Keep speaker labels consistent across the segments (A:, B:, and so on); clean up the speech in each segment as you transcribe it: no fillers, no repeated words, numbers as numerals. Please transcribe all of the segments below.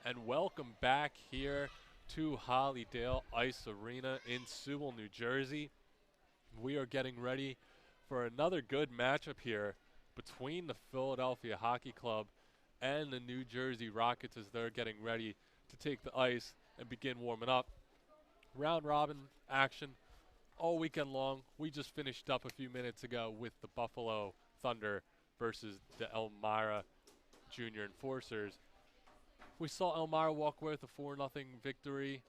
A: and welcome back here to Hollydale Ice Arena in Sewell, New Jersey. We are getting ready for another good matchup here between the Philadelphia Hockey Club and the New Jersey Rockets as they're getting ready to take the ice and begin warming up. Round robin action all weekend long. We just finished up a few minutes ago with the Buffalo Thunder versus the Elmira Junior Enforcers. We saw Elmira walk away with a 4-0 victory.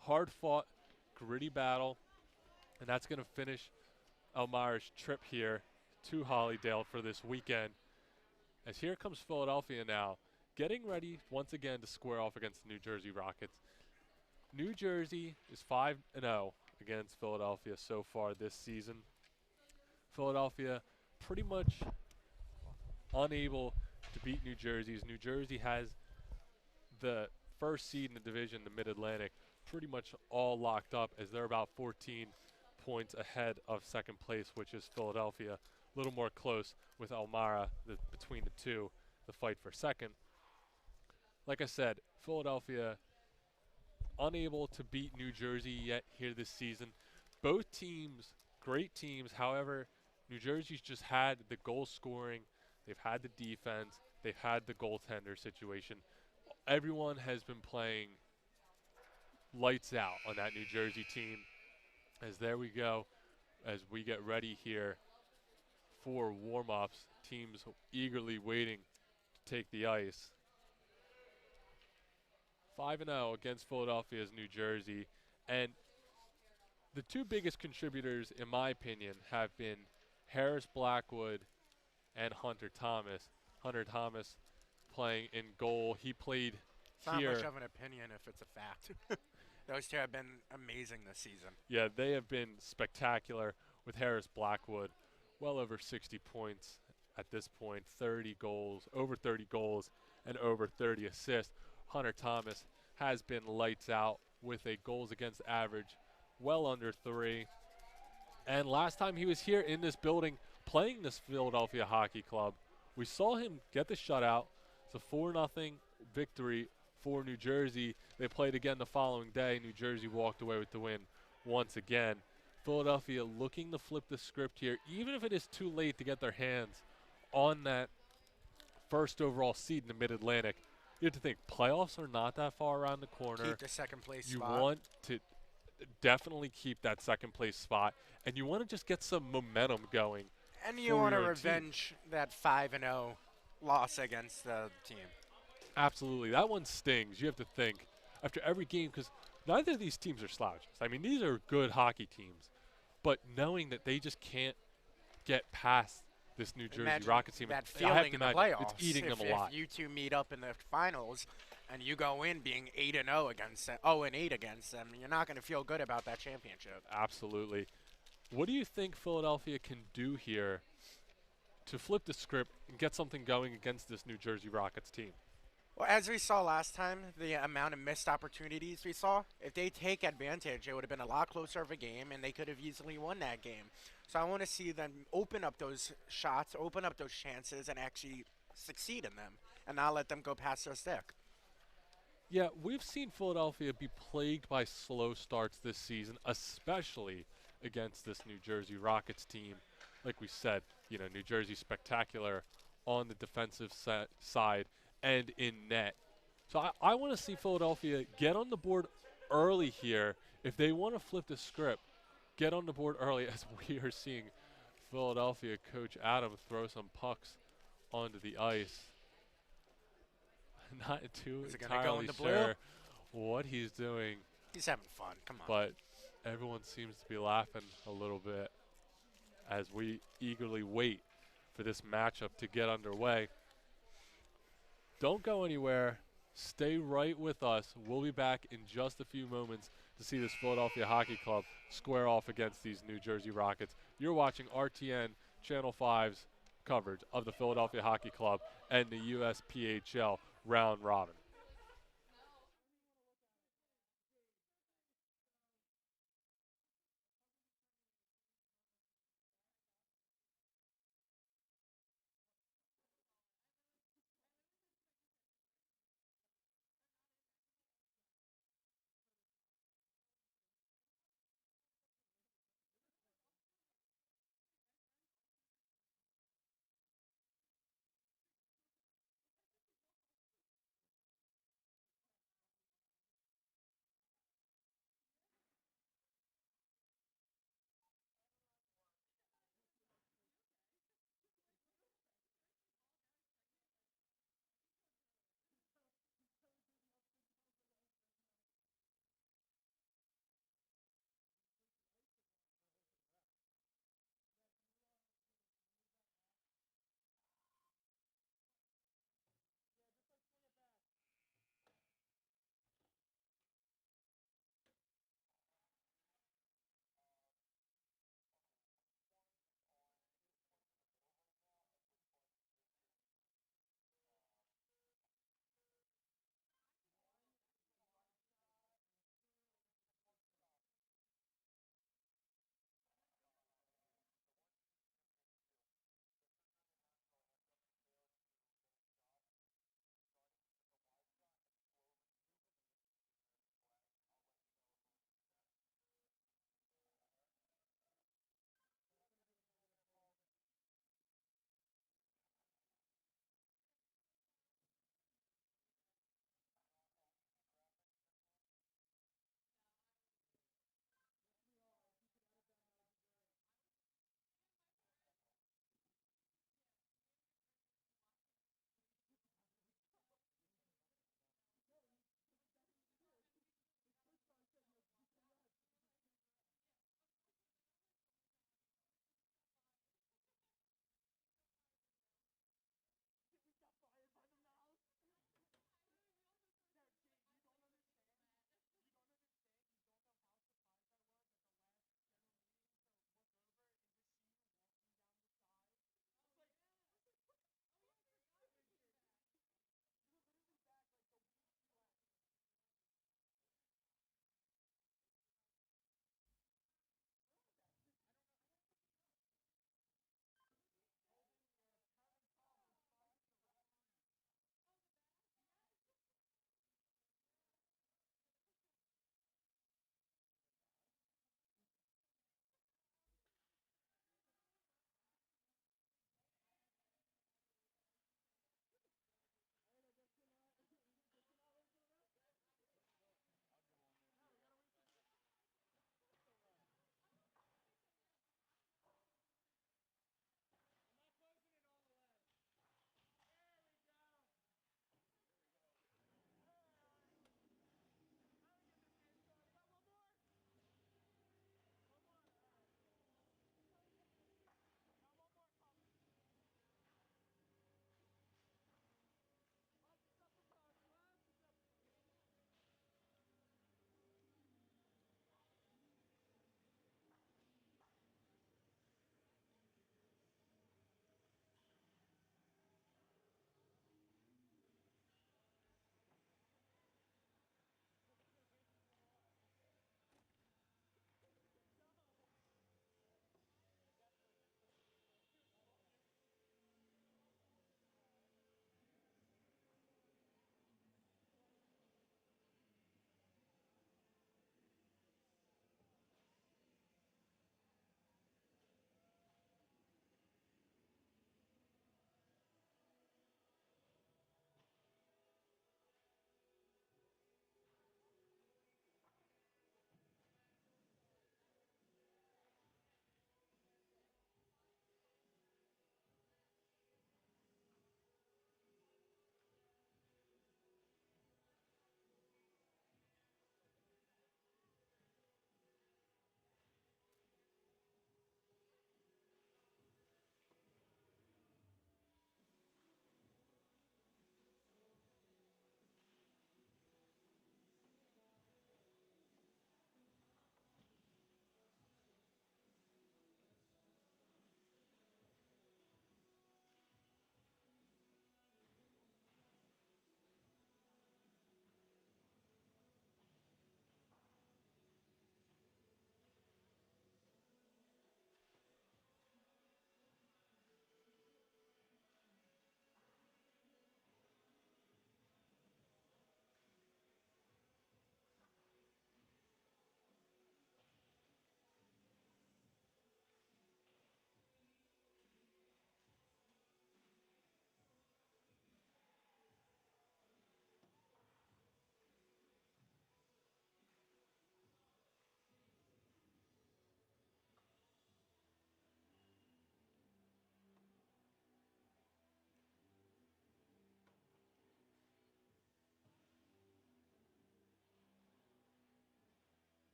A: Hard fought, gritty battle. And that's going to finish Elmira's trip here to Hollydale for this weekend. As here comes Philadelphia now, getting ready once again to square off against the New Jersey Rockets. New Jersey is 5-0 against Philadelphia so far this season. Philadelphia pretty much unable to beat New Jersey, as New Jersey has the first seed in the division, the Mid-Atlantic, pretty much all locked up as they're about 14 points ahead of second place, which is Philadelphia. A little more close with Elmira between the two, the fight for second. Like I said, Philadelphia unable to beat New Jersey yet here this season. Both teams, great teams. However, New Jersey's just had the goal scoring. They've had the defense. They've had the goaltender situation. Everyone has been playing lights out on that New Jersey team. As there we go, as we get ready here for warm-ups, teams eagerly waiting to take the ice. 5-0 against Philadelphia's New Jersey. And the two biggest contributors, in my opinion, have been Harris Blackwood and Hunter Thomas. Hunter Thomas playing in goal. He played
B: It's not
A: here.
B: much of an opinion if it's a fact. Those two have been amazing this season.
A: Yeah, they have been spectacular with Harris Blackwood. Well over 60 points at this point, 30 goals, over 30 goals, and over 30 assists. Hunter Thomas has been lights out with a goals against average well under 3. And last time he was here in this building playing this Philadelphia Hockey Club, we saw him get the shutout. It's a 4-0 victory for New Jersey. They played again the following day. New Jersey walked away with the win once again. Philadelphia looking to flip the script here, even if it is too late to get their hands on that first overall seed in the Mid-Atlantic. You have to think playoffs are not that far around the corner.
B: Keep the second place
A: You
B: spot.
A: want to definitely keep that second place spot, and you want to just get some momentum going.
B: And you
A: for
B: want to
A: your
B: revenge that 5-0 loss against the team.
A: Absolutely. That one stings. You have to think after every game, because neither of these teams are slouches. I mean, these are good hockey teams. But knowing that they just can't get past this New Jersey
B: Imagine
A: Rockets team,
B: that
A: I have
B: feeling
A: to
B: in the
A: imagine
B: playoffs.
A: it's eating them
B: if
A: a lot.
B: you two meet up in the finals and you go in being 8-0 against them, 0-8 against them, you're not going to feel good about that championship.
A: Absolutely. What do you think Philadelphia can do here to flip the script and get something going against this New Jersey Rockets team?
B: Well, as we saw last time, the amount of missed opportunities we saw, if they take advantage, it would have been a lot closer of a game, and they could have easily won that game. So I want to see them open up those shots, open up those chances, and actually succeed in them, and not let them go past their stick.
A: Yeah, we've seen Philadelphia be plagued by slow starts this season, especially against this New Jersey Rockets team. Like we said, New Jersey's spectacular on the defensive side and in net. So I want to see Philadelphia get on the board early here. If they want to flip the script, get on the board early, as we are seeing Philadelphia coach Adam throw some pucks onto the ice. Not too
B: Is it gonna go
A: entirely
B: in the
A: sure
B: blue?
A: what he's doing,
B: He's having fun. Come on.
A: but everyone seems to be laughing a little bit as we eagerly wait for this matchup to get underway. Don't go anywhere. Stay right with us. We'll be back in just a few moments to see this Philadelphia Hockey Club square off against these New Jersey Rockets. You're watching RTN Channel 5's coverage of the Philadelphia Hockey Club and the USPHL round robin.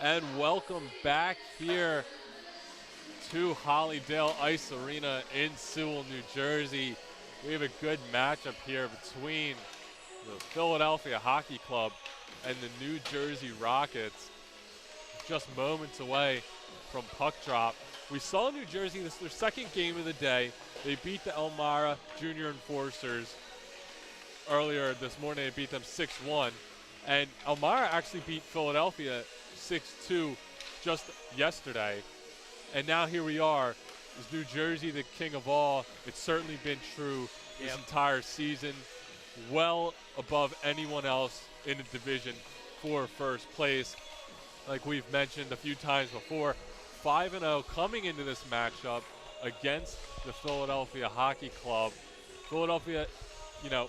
A: And welcome back here to Hollydale Ice Arena in Sewell, New Jersey. We have a good matchup here between the Philadelphia Hockey Club and the New Jersey Rockets. Just moments away from puck drop. We saw New Jersey, this is their second game of the day. They beat the Elmira Junior Enforcers earlier this morning. They beat them 6-1. And Elmira actually beat Philadelphia 6-2 just yesterday. And now here we are. Is New Jersey the king of all? It's certainly been true this entire season. Well above anyone else in the division for first place. Like we've mentioned a few times before, 5-0 coming into this matchup against the Philadelphia Hockey Club. Philadelphia, you know,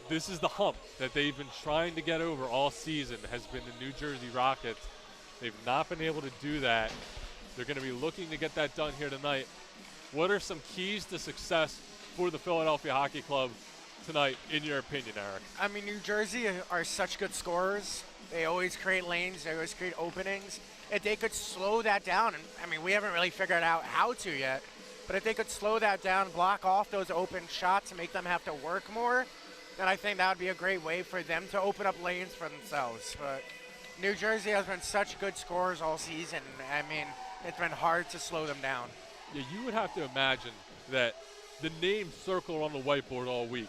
A: this is the hump that they've been trying to get over all season, has been the New Jersey Rockets. They've not been able to do that. They're going to be looking to get that done here tonight. What are some keys to success for the Philadelphia Hockey Club tonight, in your opinion, Eric?
B: I mean, New Jersey are such good scorers. They always create lanes. They always create openings. If they could slow that down, and I mean, we haven't really figured out how to yet, but if they could slow that down, block off those open shots and make them have to work more, then I think that would be a great way for them to open up lanes for themselves. But New Jersey has been such good scorers all season. I mean, it's been hard to slow them down.
A: Yeah, you would have to imagine that the name circled on the whiteboard all week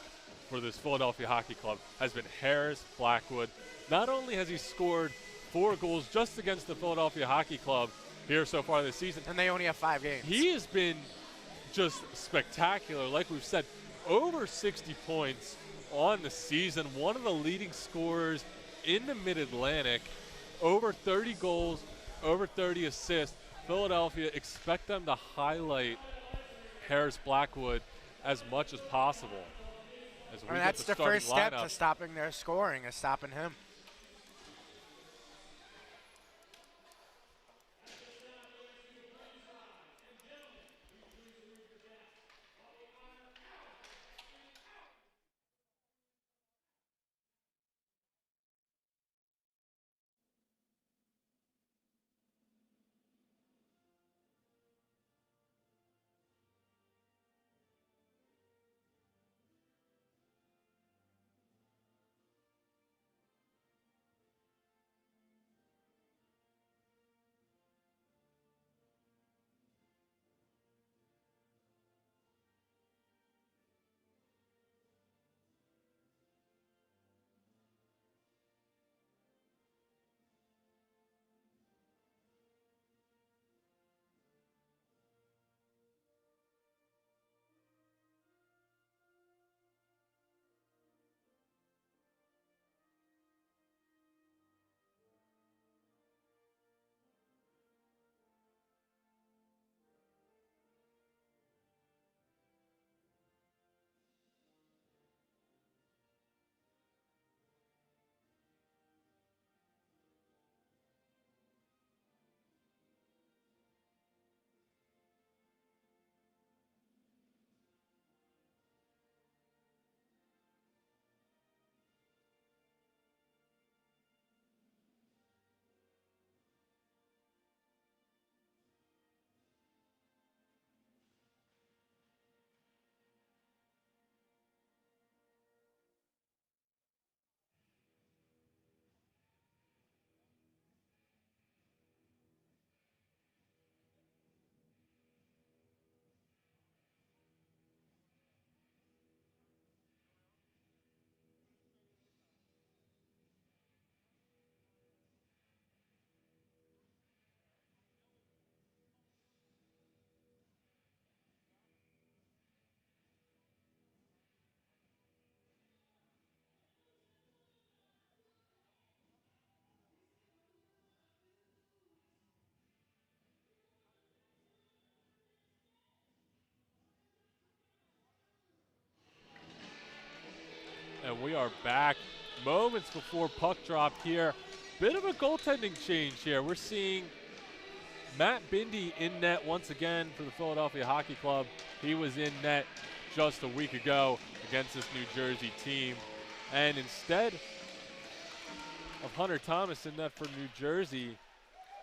A: for this Philadelphia Hockey Club has been Harris Blackwood. Not only has he scored 4 goals just against the Philadelphia Hockey Club here so far this season,
B: And they only have 5 games.
A: he has been just spectacular. Like we've said, over 60 points on the season, one of the leading scorers in the Mid-Atlantic, over 30 goals, over 30 assists. Philadelphia, expect them to highlight Harris Blackwood as much as possible. As we
B: I mean,
A: get
B: that's the
A: starting
B: first step
A: lineup.
B: to stopping their scoring, is stopping him.
A: And we are back moments before puck drop here. Bit of a goaltending change here. We're seeing Matt Bindi in net once again for the Philadelphia Hockey Club. He was in net just a week ago against this New Jersey team. And instead of Hunter Thomas in net for New Jersey.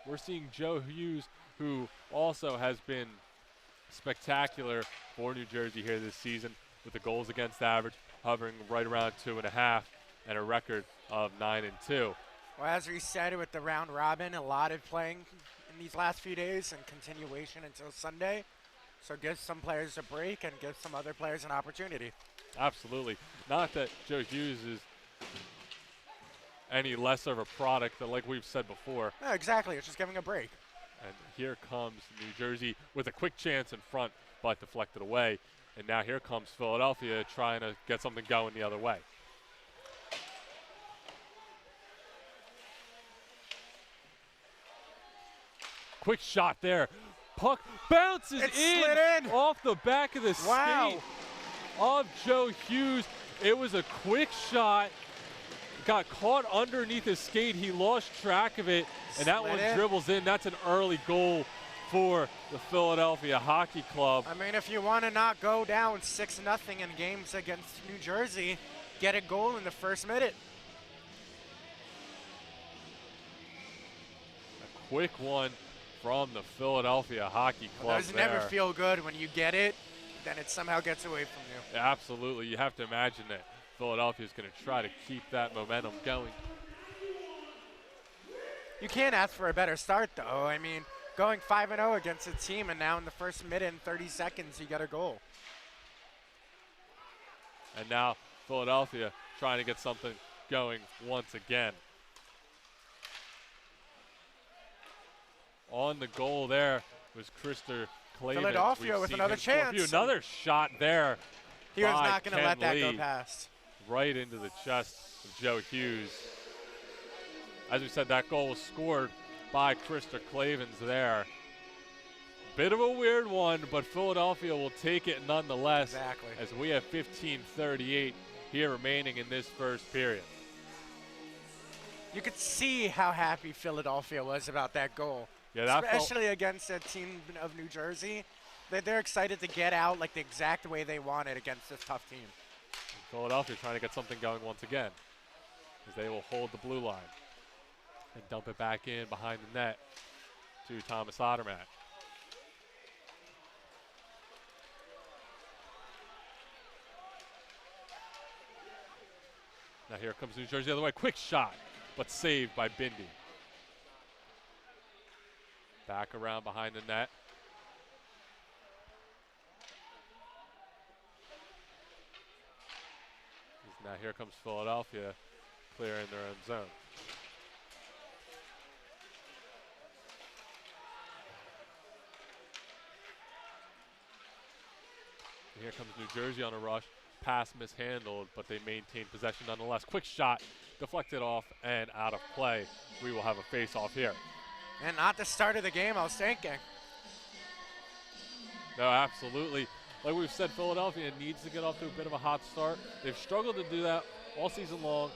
A: We're seeing Joe Hughes, who also has been spectacular for New Jersey here this season, with the goals against average hovering right around 2.5 and a record of 9-2.
B: Well, as we said with the round robin, a lot of playing in these last few days and continuation until Sunday. So give some players a break and give some other players an opportunity.
A: Absolutely. Not that Joe Hughes is any less of a product than, like we've said before.
B: No, exactly. It's just giving a break.
A: And here comes New Jersey with a quick chance in front, but deflected away. And now here comes Philadelphia trying to get something going the other way. Quick shot there. Puck bounces
B: slid in
A: off the back of the skate of Joe Hughes. It was a quick shot. Got caught underneath his skate. He lost track of it, and that one dribbles in. That's an early goal for the Philadelphia Hockey Club.
B: I mean, if you want to not go down 6-0 in games against New Jersey, get a goal in the first minute.
A: A quick one from the Philadelphia Hockey Club.
B: Well, those never feel good when you get it, then it somehow gets away from you.
A: Yeah, absolutely. You have to imagine that Philadelphia is going to try to keep that momentum going.
B: You can't ask for a better start, though. I mean, going 5-0 against a team, and now in the first minute and 30 seconds, you get a goal.
A: And now Philadelphia trying to get something going once again. On the goal there was Krister Clavens.
B: Philadelphia with another chance.
A: Another shot there.
B: He was not going to let that go past.
A: Right into the chest of Joe Hughes. As we said, that goal was scored by Krister Clavens there. Bit of a weird one, but Philadelphia will take it nonetheless.
B: Exactly.
A: As we have 15:38 here remaining in this first period.
B: You could see how happy Philadelphia was about that goal.
A: Yeah, that
B: especially against a team of New Jersey. They're excited to get out like the exact way they wanted against this tough team.
A: Philadelphia trying to get something going once again, as they will hold the blue line and dump it back in behind the net to Thomas Ottermatt. Now here comes New Jersey the other way. Quick shot, but saved by Bindi. Back around behind the net. Now here comes Philadelphia clearing their own zone. And here comes New Jersey on a rush. Pass mishandled, but they maintain possession nonetheless. Quick shot, deflected off and out of play. We will have a face-off here.
B: And not the start of the game, I was thinking.
A: No, absolutely. Like we've said, Philadelphia needs to get off to a bit of a hot start. They've struggled to do that all season long,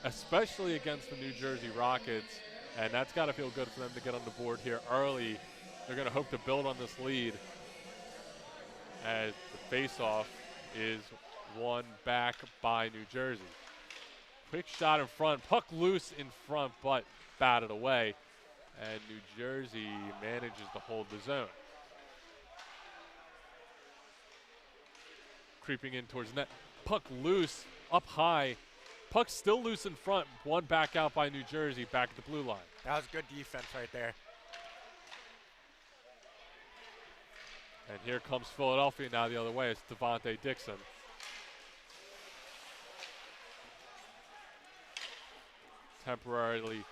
A: especially against the New Jersey Rockets, and that's got to feel good for them to get on the board here early. They're going to hope to build on this lead as the face-off is won back by New Jersey. Quick shot in front, puck loose in front, but batted away, and New Jersey manages to hold the zone. Creeping in towards net. Puck loose, up high. Puck still loose in front. One back out by New Jersey, back at the blue line.
B: That was good defense right there.
A: And here comes Philadelphia now the other way. It's Devontae Dixon. Temporarily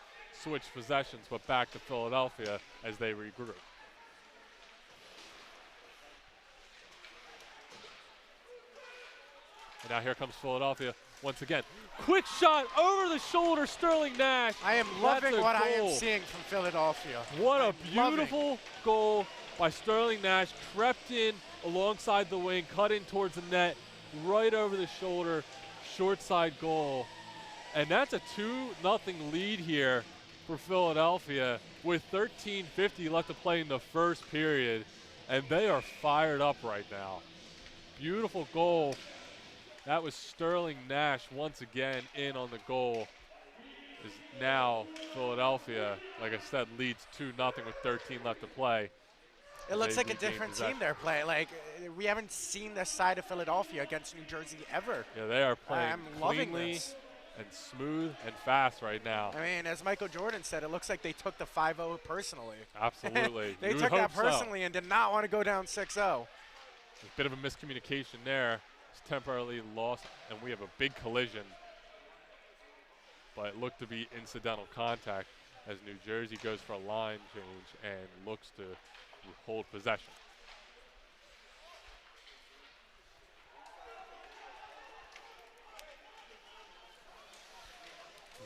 A: switched possessions, but back to Philadelphia as they regroup. And now here comes Philadelphia once again. Quick shot over the shoulder, Sterling Nash.
B: I am loving what I am seeing from Philadelphia.
A: What a beautiful goal by Sterling Nash. Crept in alongside the wing, cut in towards the net, right over the shoulder, short side goal. And that's a 2-0 lead here for Philadelphia with 13:50 left to play in the first period. And they are fired up right now. Beautiful goal. That was Sterling Nash once again in on the goal is now Philadelphia, like I said, leads 2-0 with 13 left to play.
B: It looks
A: They
B: like a
A: regain
B: different
A: possession.
B: team they're playing. Like, we haven't seen this side of Philadelphia against New Jersey ever.
A: Yeah, they are playing
B: I'm loving
A: cleanly
B: this.
A: and smooth and fast right now.
B: I mean, as Michael Jordan said, it looks like they took the 5-0 personally.
A: Absolutely.
B: They
A: You would
B: took that
A: hope so.
B: personally and did not want to go down 6-0.
A: A bit of a miscommunication there. It's temporarily lost, and we have a big collision. But it looked to be incidental contact as New Jersey goes for a line change and looks to hold possession.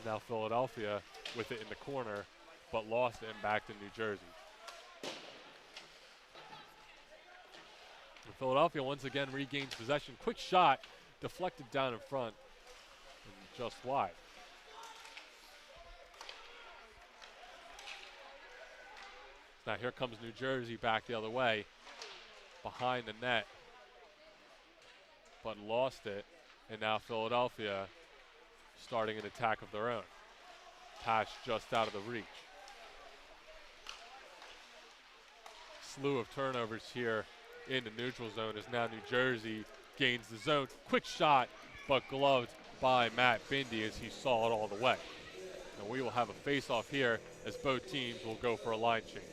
A: Now Philadelphia with it in the corner, but lost it and back to New Jersey. And Philadelphia once again regains possession. Quick shot, deflected down in front, and just wide. Now here comes New Jersey back the other way, behind the net, but lost it, and now Philadelphia starting an attack of their own. Pass just out of the reach. Slew of turnovers here in the neutral zone as now New Jersey gains the zone. Quick shot, but gloved by Matt Bindi as he saw it all the way. And we will have a face-off here as both teams will go for a line change.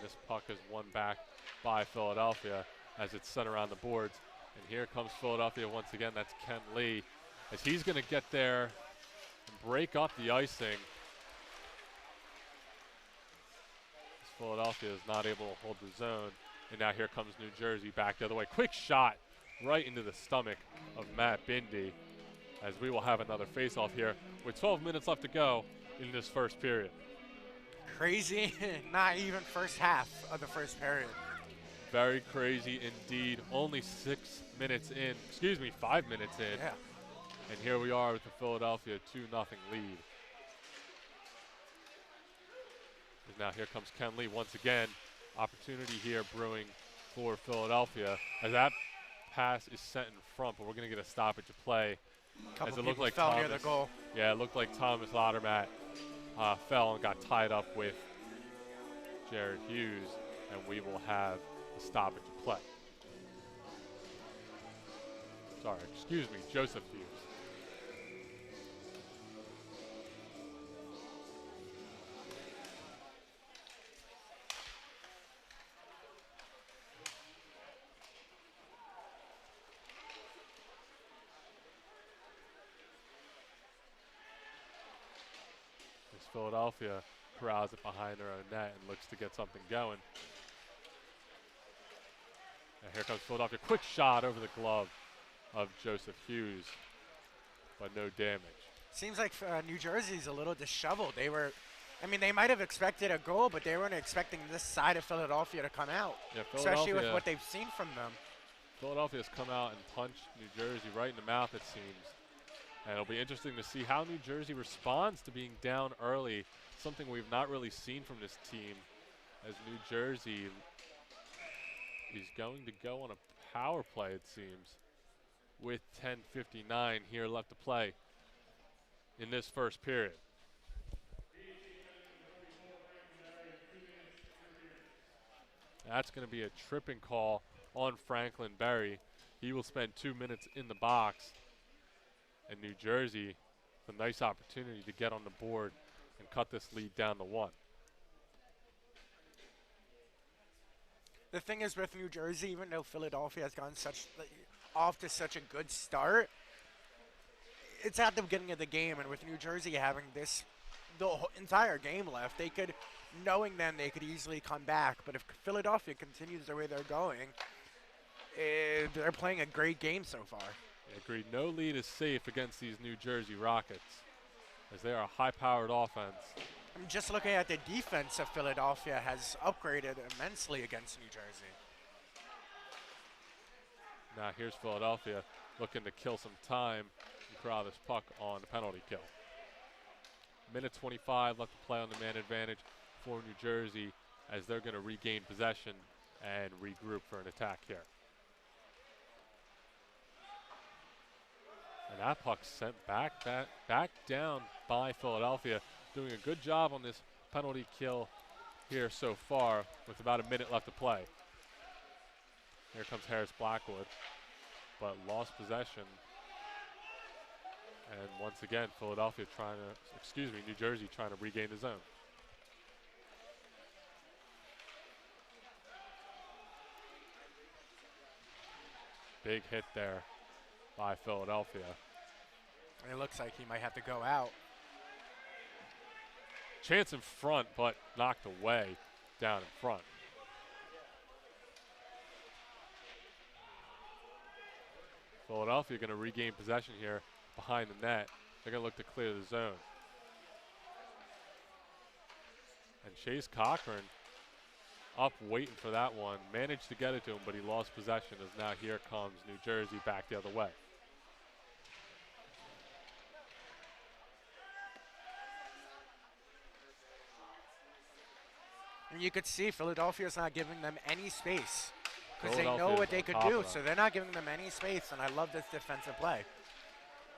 A: This puck is won back by Philadelphia as it's sent around the boards. And here comes Philadelphia once again. That's Ken Lee as he's going to get there and break up the icing. As Philadelphia is not able to hold the zone. And now here comes New Jersey back the other way. Quick shot right into the stomach of Matt Bindi as we will have another face-off here with 12 minutes left to go in this first period.
B: Crazy, not even first half of the first period.
A: Very crazy indeed. Only 6 minutes in, 5 minutes in.
B: Yeah.
A: And here we are with the Philadelphia 2-0 lead. And now here comes Ken Lee once again. Opportunity here brewing for Philadelphia as that pass is sent in front, but we're going to get a stoppage of play.
B: Couple
A: As it looked
B: people
A: like
B: fell
A: Thomas,
B: near the goal.
A: Yeah, it looked like Thomas Laudermatt fell and got tied up with Jared Hughes, and we will have a stoppage of play. Sorry, excuse me, Joseph Hughes. As Philadelphia corrals it behind their own net and looks to get something going. And here comes Philadelphia. Quick shot over the glove of Joseph Hughes, but no damage.
B: Seems like New Jersey's a little disheveled. They might have expected a goal, but they weren't expecting this side of Philadelphia to come out,
A: Yeah,
B: especially with what they've seen from them.
A: Philadelphia's come out and punched New Jersey right in the mouth, it seems. And it'll be interesting to see how New Jersey responds to being down early, something we've not really seen from this team, as New Jersey is going to go on a power play, it seems, with 10:59 here left to play in this first period. That's going to be a tripping call on Franklin Berry. He will spend 2 minutes in the box. And New Jersey, a nice opportunity to get on the board and cut this lead down to 1.
B: The thing is with New Jersey, even though Philadelphia has gone off to such a good start, it's at the beginning of the game, and with New Jersey having the entire game left, knowing then they could easily come back. But if Philadelphia continues the way they're going, they're playing a great game so far.
A: Agreed. No lead is safe against these New Jersey Rockets, as they are a high-powered offense.
B: I'm just looking at the defense of Philadelphia has upgraded immensely against New Jersey.
A: Now here's Philadelphia looking to kill some time and corral this puck on the penalty kill. Minute 25 left to play on the man advantage for New Jersey as they're going to regain possession and regroup for an attack here. And that puck sent back down by Philadelphia, doing a good job on this penalty kill here so far with about a minute left to play. Here comes Harris Blackwood, but lost possession. And once again, New Jersey trying to regain the zone. Big hit there by Philadelphia.
B: And it looks like he might have to go out.
A: Chance in front, but knocked away down in front. Philadelphia going to regain possession here behind the net. They're going to look to clear the zone. And Chase Cochran up waiting for that one. Managed to get it to him, but he lost possession as now here comes New Jersey back the other way.
B: And you could see Philadelphia's not giving them any space because they know what they could do, so they're not giving them any space, and I love this defensive play.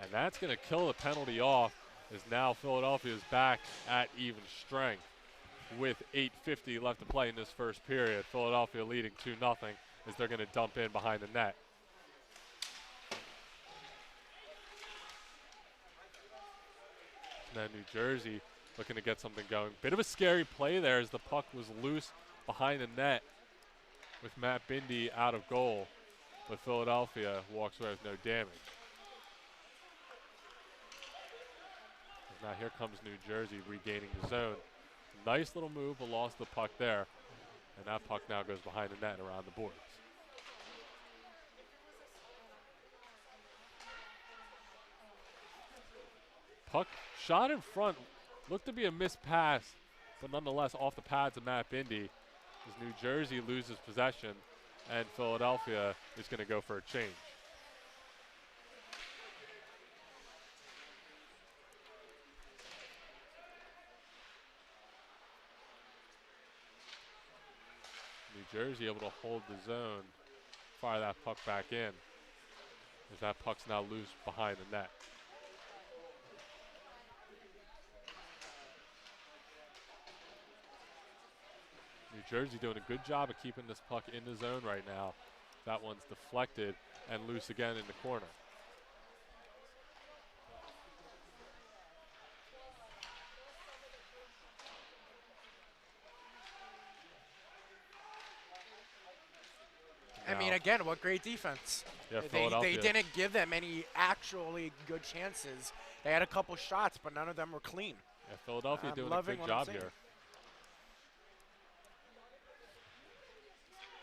A: And that's going to kill the penalty off as now Philadelphia is back at even strength with 8:50 left to play in this first period. Philadelphia leading 2-0 as they're going to dump in behind the net. Now New Jersey looking to get something going. Bit of a scary play there as the puck was loose behind the net with Matt Bindi out of goal, but Philadelphia walks away with no damage. Now here comes New Jersey regaining the zone. Nice little move, but lost the puck there. And that puck now goes behind the net around the boards. Puck shot in front. Looked to be a missed pass, but nonetheless off the pads of Matt Bindi as New Jersey loses possession and Philadelphia is going to go for a change. New Jersey able to hold the zone, fire that puck back in as that puck's now loose behind the net. New Jersey doing a good job of keeping this puck in the zone right now. That one's deflected and loose again in the corner.
B: I mean, again, what great defense.
A: Yeah,
B: they didn't give them any actually good chances. They had a couple shots, but none of them were clean.
A: Yeah, Philadelphia doing a good job here.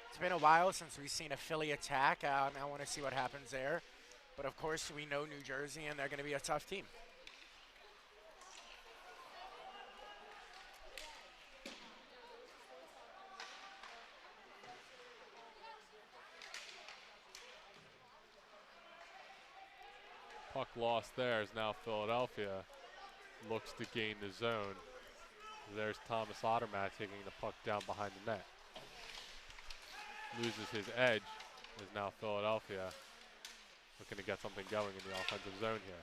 B: It's been a while since we've seen a Philly attack, and I want to see what happens there. But, of course, we know New Jersey, and they're going to be a tough team.
A: Puck lost there as now Philadelphia looks to gain the zone. There's Thomas Ottermatt taking the puck down behind the net. Loses his edge as now Philadelphia looking to get something going in the offensive zone here.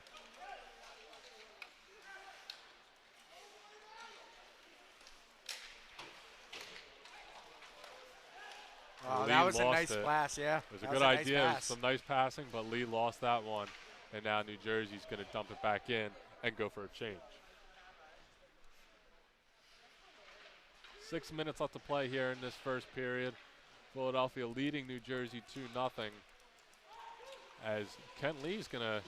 B: Oh, that was a nice pass, yeah.
A: It was a good idea. It was some nice passing, but Lee lost that one. And now New Jersey's going to dump it back in and go for a change. 6 minutes left to play here in this first period. Philadelphia leading New Jersey 2-0 as Kent Lee's going to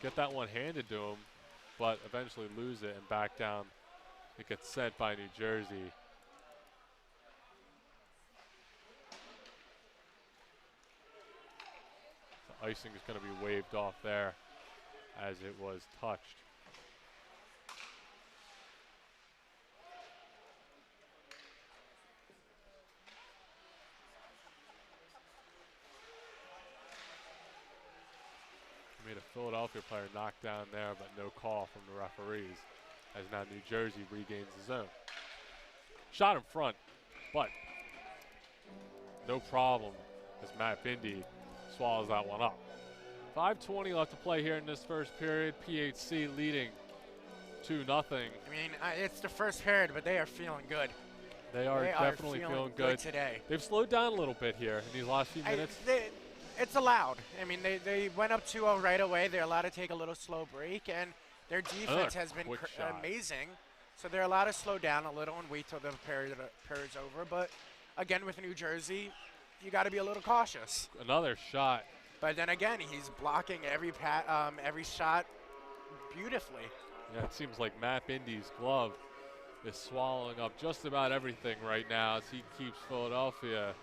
A: get that one handed to him, but eventually lose it and back down. It gets sent by New Jersey. The icing is going to be waved off there as it was touched. Made a Philadelphia player knocked down there, but no call from the referees, as now New Jersey regains the zone. Shot in front, but no problem as Matt Bindi swallows that one up. 5:20 left to play here in this first period. PHC leading 2-0.
B: I mean, it's the first period, but they are feeling good.
A: They are definitely feeling good
B: today.
A: They've slowed down a little bit here in these last few minutes.
B: It's allowed. I mean, they went up 2-0 right away. They're allowed to take a little slow break, and their defense has been amazing. So they're allowed to slow down a little and wait till the period's over. But again, with New Jersey, you got to be a little cautious.
A: Another shot.
B: But then again, he's blocking every shot beautifully.
A: Yeah, it seems like Matt Bindi's glove is swallowing up just about everything right now as he keeps Philadelphia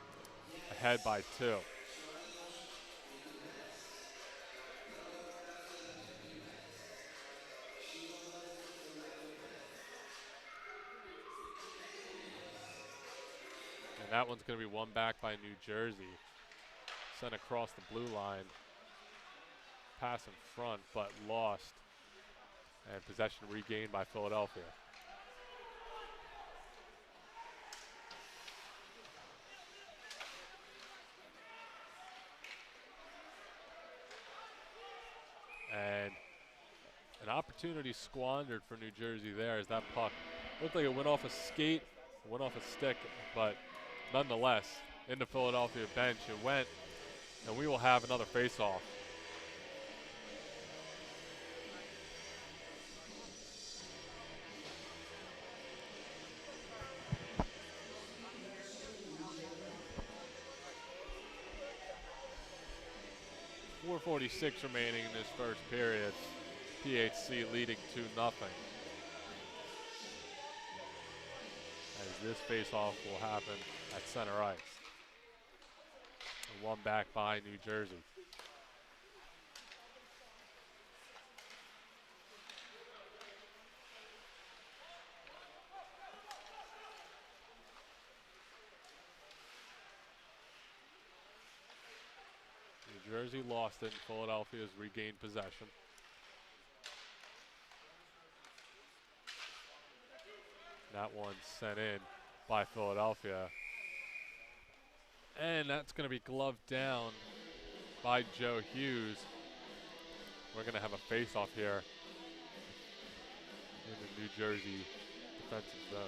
A: ahead by 2. And that one's going to be won back by New Jersey. Sent across the blue line. Pass in front, but lost. And possession regained by Philadelphia. And an opportunity squandered for New Jersey there as that puck looked like it went off a skate, went off a stick, but nonetheless, into Philadelphia bench it went, and we will have another face-off. .446 remaining in this first period. PHC leading 2-0. As this face-off will happen at center ice. And one back by New Jersey. New Jersey lost it, and Philadelphia has regained possession. That one sent in by Philadelphia. And that's going to be gloved down by Joe Hughes. We're going to have a face-off here in the New Jersey defensive zone.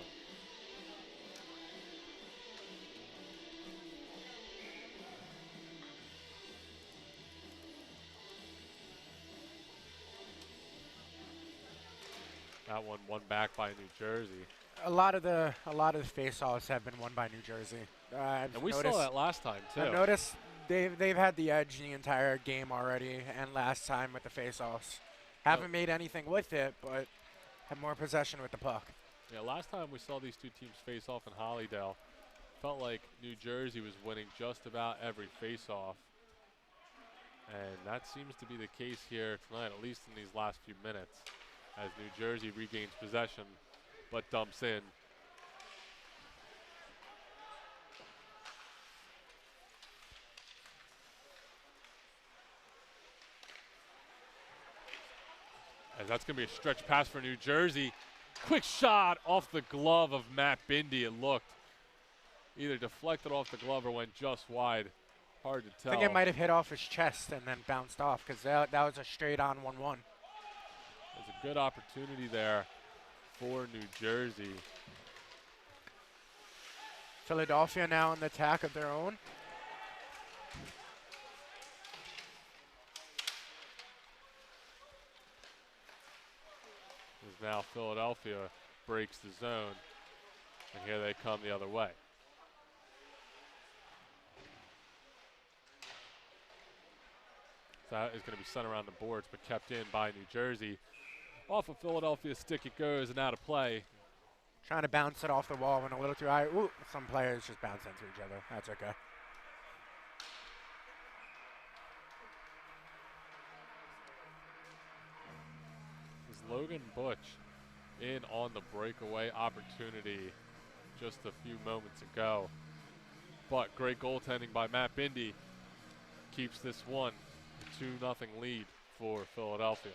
A: That one won back by New Jersey.
B: A lot of the face-offs have been won by New Jersey.
A: And we saw that last time too.
B: I've noticed they've had the edge the entire game already, and last time with the face-offs. Haven't made anything with it, but have more possession with the puck.
A: Yeah, last time we saw these two teams face off in Hollydale, felt like New Jersey was winning just about every face-off. And that seems to be the case here tonight, at least in these last few minutes, as New Jersey regains possession, but dumps in. As that's going to be a stretch pass for New Jersey. Quick shot off the glove of Matt Bindi. It looked either deflected off the glove or went just wide. Hard to tell.
B: I think it might have hit off his chest and then bounced off, because that was a straight-on 1-1.
A: There's a good opportunity there for New Jersey.
B: Philadelphia now on the attack of their own.
A: As now Philadelphia breaks the zone, and here they come the other way. So that is going to be sent around the boards, but kept in by New Jersey. Off of Philadelphia's stick it goes and out of play.
B: Trying to bounce it off the wall, went a little too high. Ooh, some players just bounce into each other. That's okay.
A: Is Logan Butch in on the breakaway opportunity just a few moments ago. But great goaltending by Matt Bindi keeps this one a 2-0 lead for Philadelphia.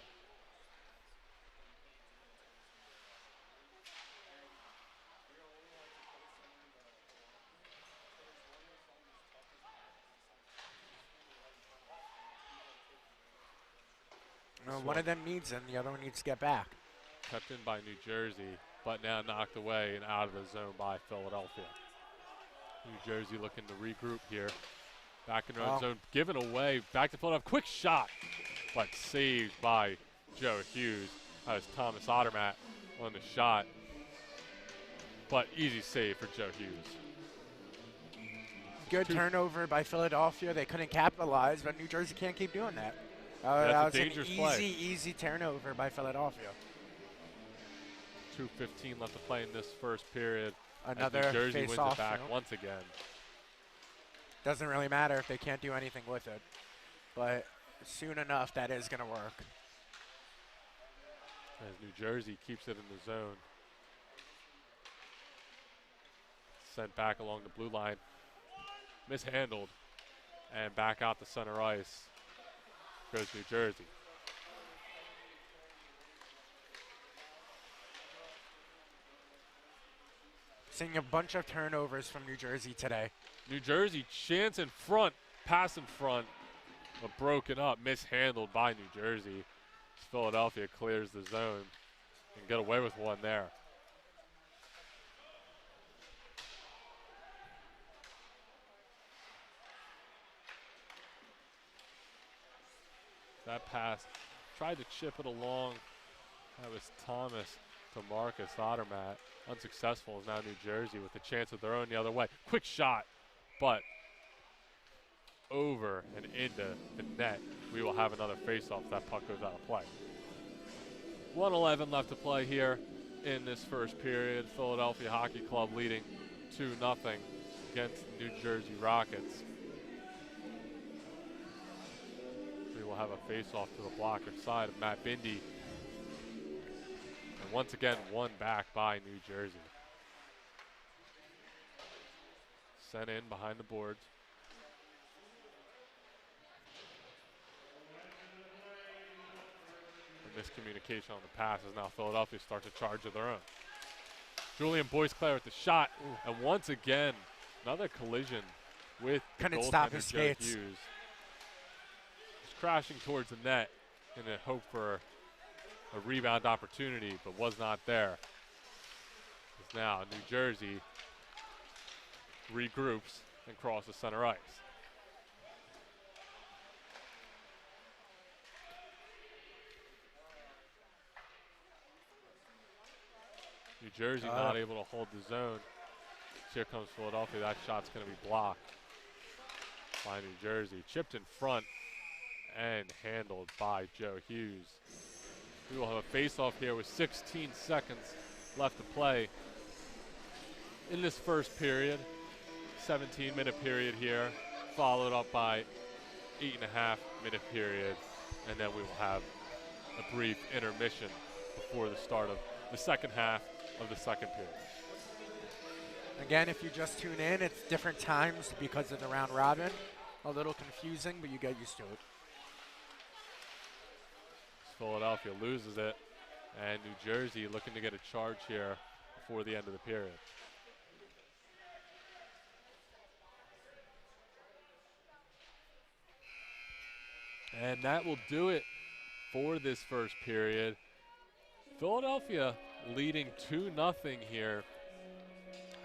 B: One of them needs in, the other one needs to get back.
A: Kept in by New Jersey, but now knocked away and out of the zone by Philadelphia. New Jersey looking to regroup here. Back in their own zone, given away, back to Philadelphia. Quick shot, but saved by Joe Hughes. That was Thomas Ottermatt on the shot, but easy save for Joe Hughes.
B: Good turnover by Philadelphia. They couldn't capitalize, but New Jersey can't keep doing that.
A: That's
B: that was
A: a dangerous
B: an
A: play.
B: easy turnover by Philadelphia.
A: 2:15 left to play in this first period.
B: Another
A: New Jersey wins
B: face-off,
A: it back
B: you know.
A: once again.
B: Doesn't really matter if they can't do anything with it, but soon enough that is going to work.
A: As New Jersey keeps it in the zone. Sent back along the blue line. Mishandled. And back out to center ice goes New Jersey.
B: Seeing a bunch of turnovers from New Jersey today.
A: New Jersey chance in front, pass in front, but broken up, mishandled by New Jersey. Philadelphia clears the zone and get away with one there. That pass, tried to chip it along. That was Thomas to Marcus Ottermatt. Unsuccessful is now New Jersey with a chance of their own the other way. Quick shot, but over and into the net. We will have another face-off if that puck goes out of play. 1:11 left to play here in this first period. Philadelphia Hockey Club leading 2-0 against the New Jersey Rockets. We will have a face-off to the blocker side of Matt Bindi. And once again, won back by New Jersey. Sent in behind the boards. The miscommunication on the pass as now Philadelphia starts to charge of their own. Julian Boyce-Claire with the shot. Ooh. And once again, another collision with
B: couldn't stop his skates.
A: Hughes. Just crashing towards the net in a hope for a rebound opportunity, but was not there. As now New Jersey regroups and crosses center ice. New Jersey not able to hold the zone. Here comes Philadelphia. That shot's going to be blocked by New Jersey. Chipped in front and handled by Joe Hughes. We will have a face-off here with 16 seconds left to play in this first period. 17-minute period here, followed up by 8.5-minute period, and then we will have a brief intermission before the start of the second half of the second period.
B: Again, if you just tune in, it's different times because of the round robin. A little confusing, but you get used to it.
A: Philadelphia loses it, and New Jersey looking to get a charge here before the end of the period. And that will do it for this first period. Philadelphia leading 2-0 here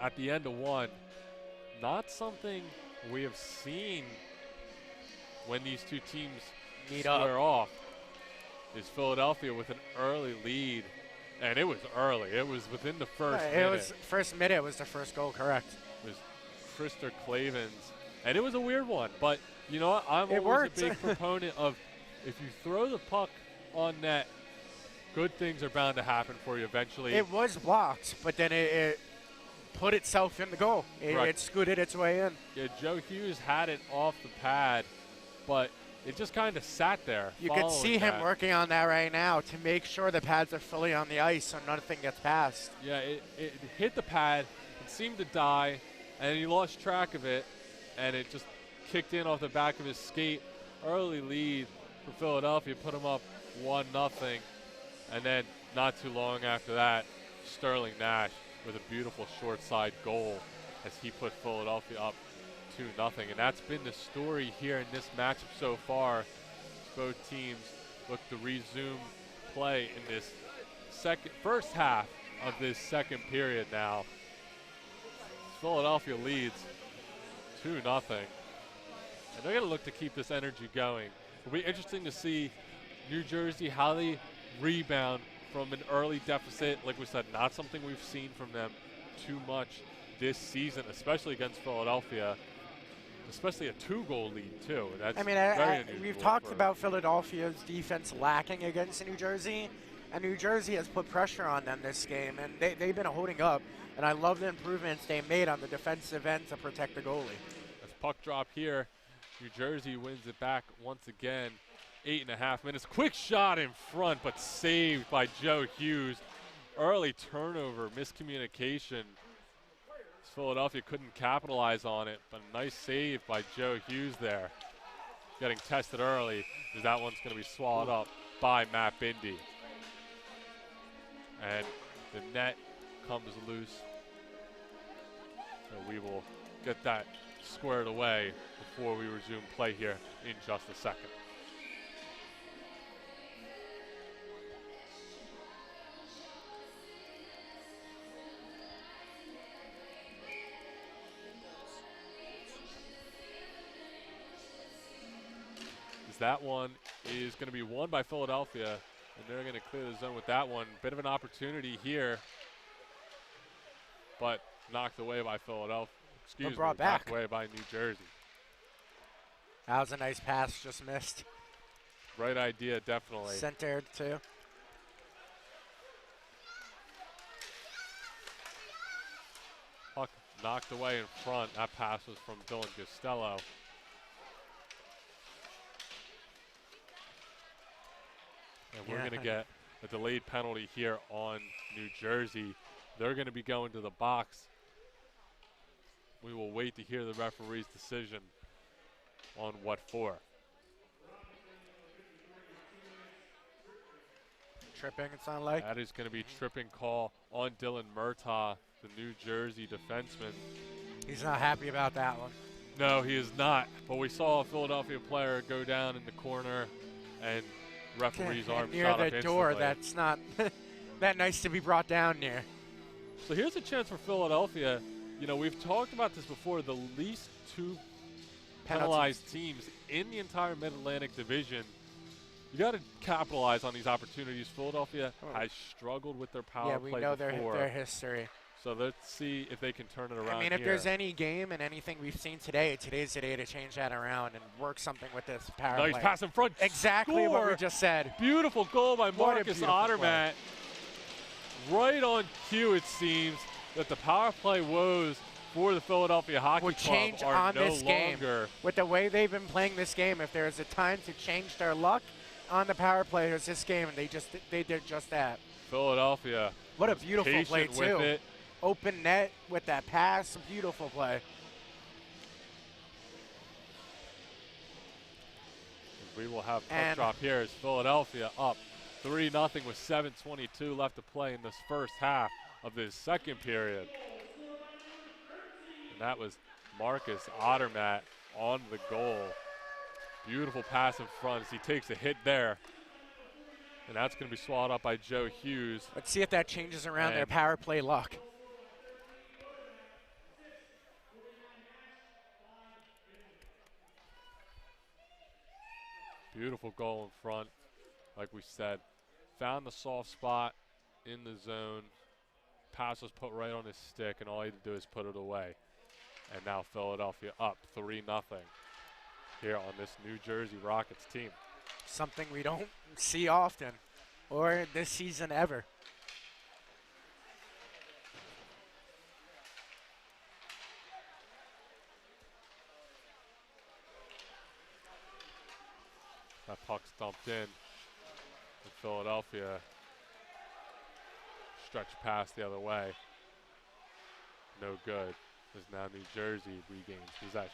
A: at the end of one. Not something we have seen when these two teams square off. Is Philadelphia with an early lead, and it was early. It was within the first minute.
B: It was first minute was the first goal, correct.
A: It was Krister Clavens, and it was a weird one, but you know what? I'm always
B: worked.
A: a big proponent of if you throw the puck on net, good things are bound to happen for you eventually.
B: It was blocked, but then it put itself in the goal. It scooted its way in.
A: Yeah, Joe Hughes had it off the pad, but it just kind of sat there.
B: You could see him working on that right now to make sure the pads are fully on the ice so nothing gets past.
A: Yeah, it hit the pad, it seemed to die, and he lost track of it, and it just kicked in off the back of his skate. Early lead for Philadelphia, put them up 1-0. And then not too long after that, Sterling Nash with a beautiful short side goal as he put Philadelphia up 2-0. And that's been the story here in this matchup so far. Both teams look to resume play in this first half of this second period now. Philadelphia leads 2-0. And they're going to look to keep this energy going. It'll be interesting to see New Jersey, how they rebound from an early deficit. Like we said, not something we've seen from them too much this season, especially against Philadelphia, especially a 2-goal lead too. That's very unusual.
B: We've talked about Philadelphia's defense lacking against New Jersey, and New Jersey has put pressure on them this game, and they've been holding up, and I love the improvements they made on the defensive end to protect the goalie.
A: As puck drop here, New Jersey wins it back once again. 8.5 minutes. Quick shot in front, but saved by Joe Hughes. Early turnover, miscommunication. Philadelphia couldn't capitalize on it, but a nice save by Joe Hughes there. Getting tested early, as that one's going to be swallowed up by Matt Bindi. And the net comes loose. So we will get that squared away before we resume play here in just a second. That one is going to be won by Philadelphia, and they're going to clear the zone with that one. Bit of an opportunity here, but knocked away by Philadelphia. Knocked away by New Jersey.
B: That was a nice pass, just missed.
A: Right idea, definitely.
B: Centered, too.
A: Puck knocked away in front. That pass was from Dylan Costello. And we're going to get a delayed penalty here on New Jersey. They're going to be going to the box. We will wait to hear the referee's decision on what for.
B: Tripping, it sounds like.
A: That is going to be tripping call on Dylan Murtaugh, the New Jersey defenseman.
B: He's not happy about that one.
A: No, he is not. But we saw a Philadelphia player go down in the corner, and referee's arm
B: near
A: shot
B: the
A: up
B: door.
A: instantly.
B: That's not that nice to be brought down near.
A: So here's a chance for Philadelphia. You know, we've talked about this before. The least 2 penalized teams in the entire Mid-Atlantic Division. You got to capitalize on these opportunities. Philadelphia has struggled with their power play before.
B: Yeah, we know their history.
A: So let's see if they can turn it around.
B: I mean, if there's any game and anything we've seen today, today's the day to change that around and work something with this power play.
A: Nice pass in front.
B: Exactly
A: Score.
B: what we just said.
A: Beautiful goal by Marcus Ottermatt. Right on cue, it seems, that the power play woes for the Philadelphia Hockey Club
B: change
A: are
B: on
A: no
B: this game.
A: longer.
B: With the way they've been playing this game, if there's a time to change their luck on the power play, it was this game, and they did just that.
A: Philadelphia.
B: What a beautiful play,
A: with
B: too.
A: it.
B: Open net with that pass, a beautiful play.
A: We will have puck drop here as Philadelphia up 3-0 with 7:22 left to play in this first half of this second period. And that was Marcus Ottermatt on the goal. Beautiful pass in front as he takes a hit there. And that's going to be swallowed up by Joe Hughes.
B: Let's see if that changes around their power play luck.
A: Beautiful goal in front, like we said. Found the soft spot in the zone. Pass was put right on his stick, and all he had to do is put it away. And now Philadelphia up 3-0 here on this New Jersey Rockets team.
B: Something we don't see often, or this season ever.
A: That puck's dumped in. And Philadelphia stretched past the other way. No good, as now New Jersey regains possession.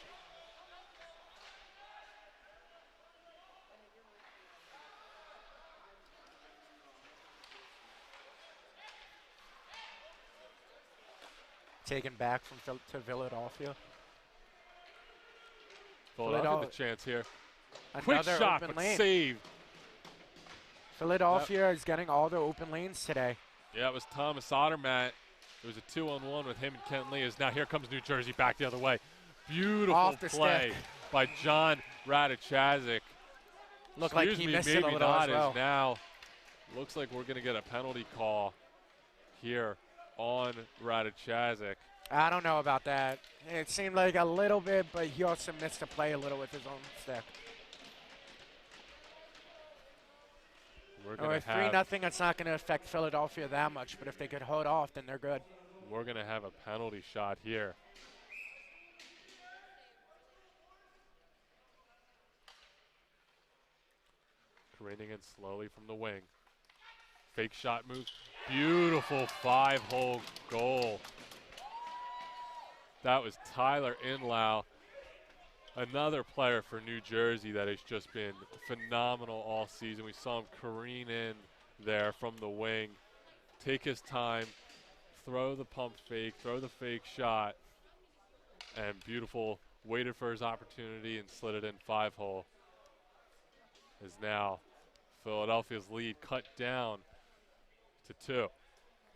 B: taken back from to Philadelphia.
A: Philadelphia with a chance here. Quick
B: Another
A: shot,
B: open
A: but
B: lane.
A: saved.
B: Philadelphia is getting all the open lanes today.
A: Yeah, it was Thomas Ottermatt. It was a 2-on-1 with him and Kent Lee. As now here comes New Jersey back the other way. Beautiful
B: Off the
A: play
B: stick.
A: by John Ratajczak.
B: Looked like he missed it a little as well.
A: Now looks like we're going to get a penalty call here on Ratajczak.
B: I don't know about that. It seemed like a little bit, but he also missed the play a little with his own stick.
A: We're going
B: With
A: to have
B: 3-0, it's not going to affect Philadelphia that much, but if they could hold off, then they're good.
A: we're going to have a penalty shot here. Careening in slowly from the wing. Fake shot move. Beautiful 5-hole goal. That was Tyler Inlow, another player for New Jersey that has just been phenomenal all season. We saw him careen in there from the wing, take his time, throw the pump fake, throw the fake shot, and beautiful, waited for his opportunity and slid it in 5-hole. Is now Philadelphia's lead cut down to 2.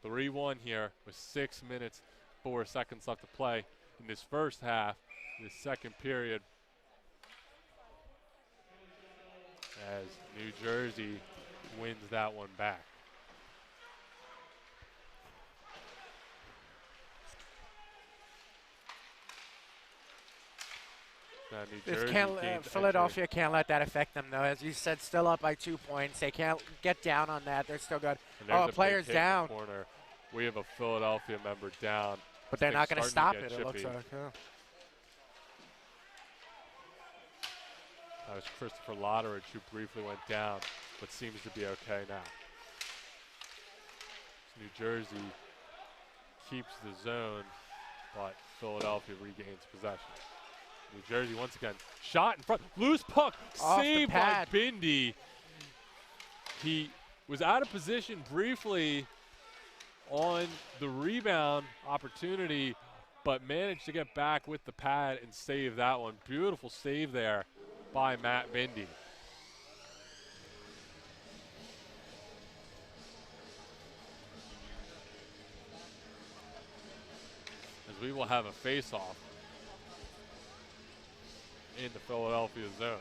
A: 3-1 here with 6 minutes, 4 seconds left to play in this first half, this second period, as New Jersey wins that one back. Now New Jersey gains
B: Philadelphia can't let that affect them, though. As you said, still up by 2 points. They can't get down on that. They're still good. Oh, player's down.
A: Corner. We have a Philadelphia member down.
B: But they're not going to stop it, it looks like. Yeah.
A: That was Christopher Lotteridge who briefly went down, but seems to be okay now. New Jersey keeps the zone, but Philadelphia regains possession. New Jersey once again, shot in front, loose puck, saved by Bindi. He was out of position briefly on the rebound opportunity, but managed to get back with the pad and save that one. Beautiful save there by Matt Bindi. As we will have a face-off in the Philadelphia zone.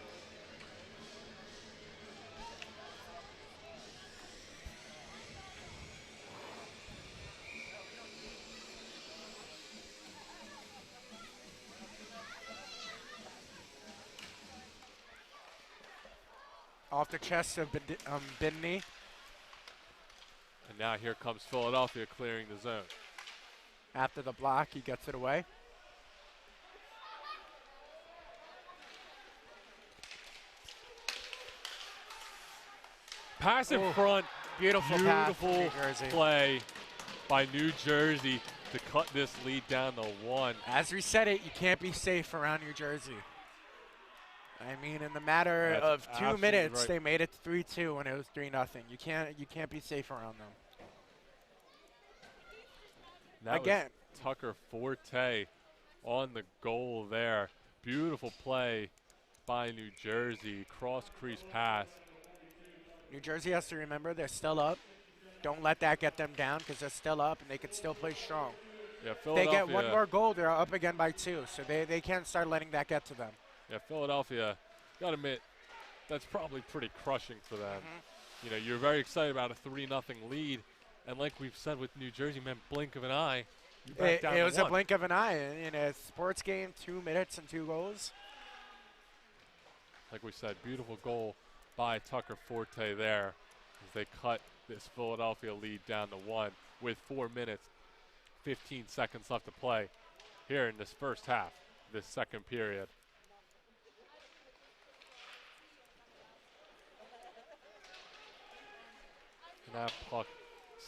B: Off the chest of Bidney.
A: And now here comes Philadelphia clearing the zone.
B: After the block, he gets it away.
A: Pass in front.
B: Beautiful
A: play by New Jersey to cut this lead down to 1.
B: As we said it, you can't be safe around New Jersey. I mean, in the matter of 2 minutes,
A: right.
B: They made it 3-2 when it was 3-0. You can't be safe around them.
A: That
B: Again,
A: was Tucker Forte on the goal there. Beautiful play by New Jersey. Cross crease pass.
B: New Jersey has to remember they're still up. Don't let that get them down because they're still up and they can still play strong.
A: Yeah,
B: they get one more goal, they're up again by 2, so they can't start letting that get to them.
A: Yeah, Philadelphia, got to admit, that's probably pretty crushing for them. You know, you're very excited about a 3-0 lead, and like we've said with New Jersey, man, blink of an eye, you're back down to 1.
B: It was a blink of an eye in a sports game, 2 minutes and 2 goals.
A: Like we said, beautiful goal by Tucker Forte there as they cut this Philadelphia lead down to 1 with 4 minutes, 15 seconds left to play here in this first half, this second period. And that puck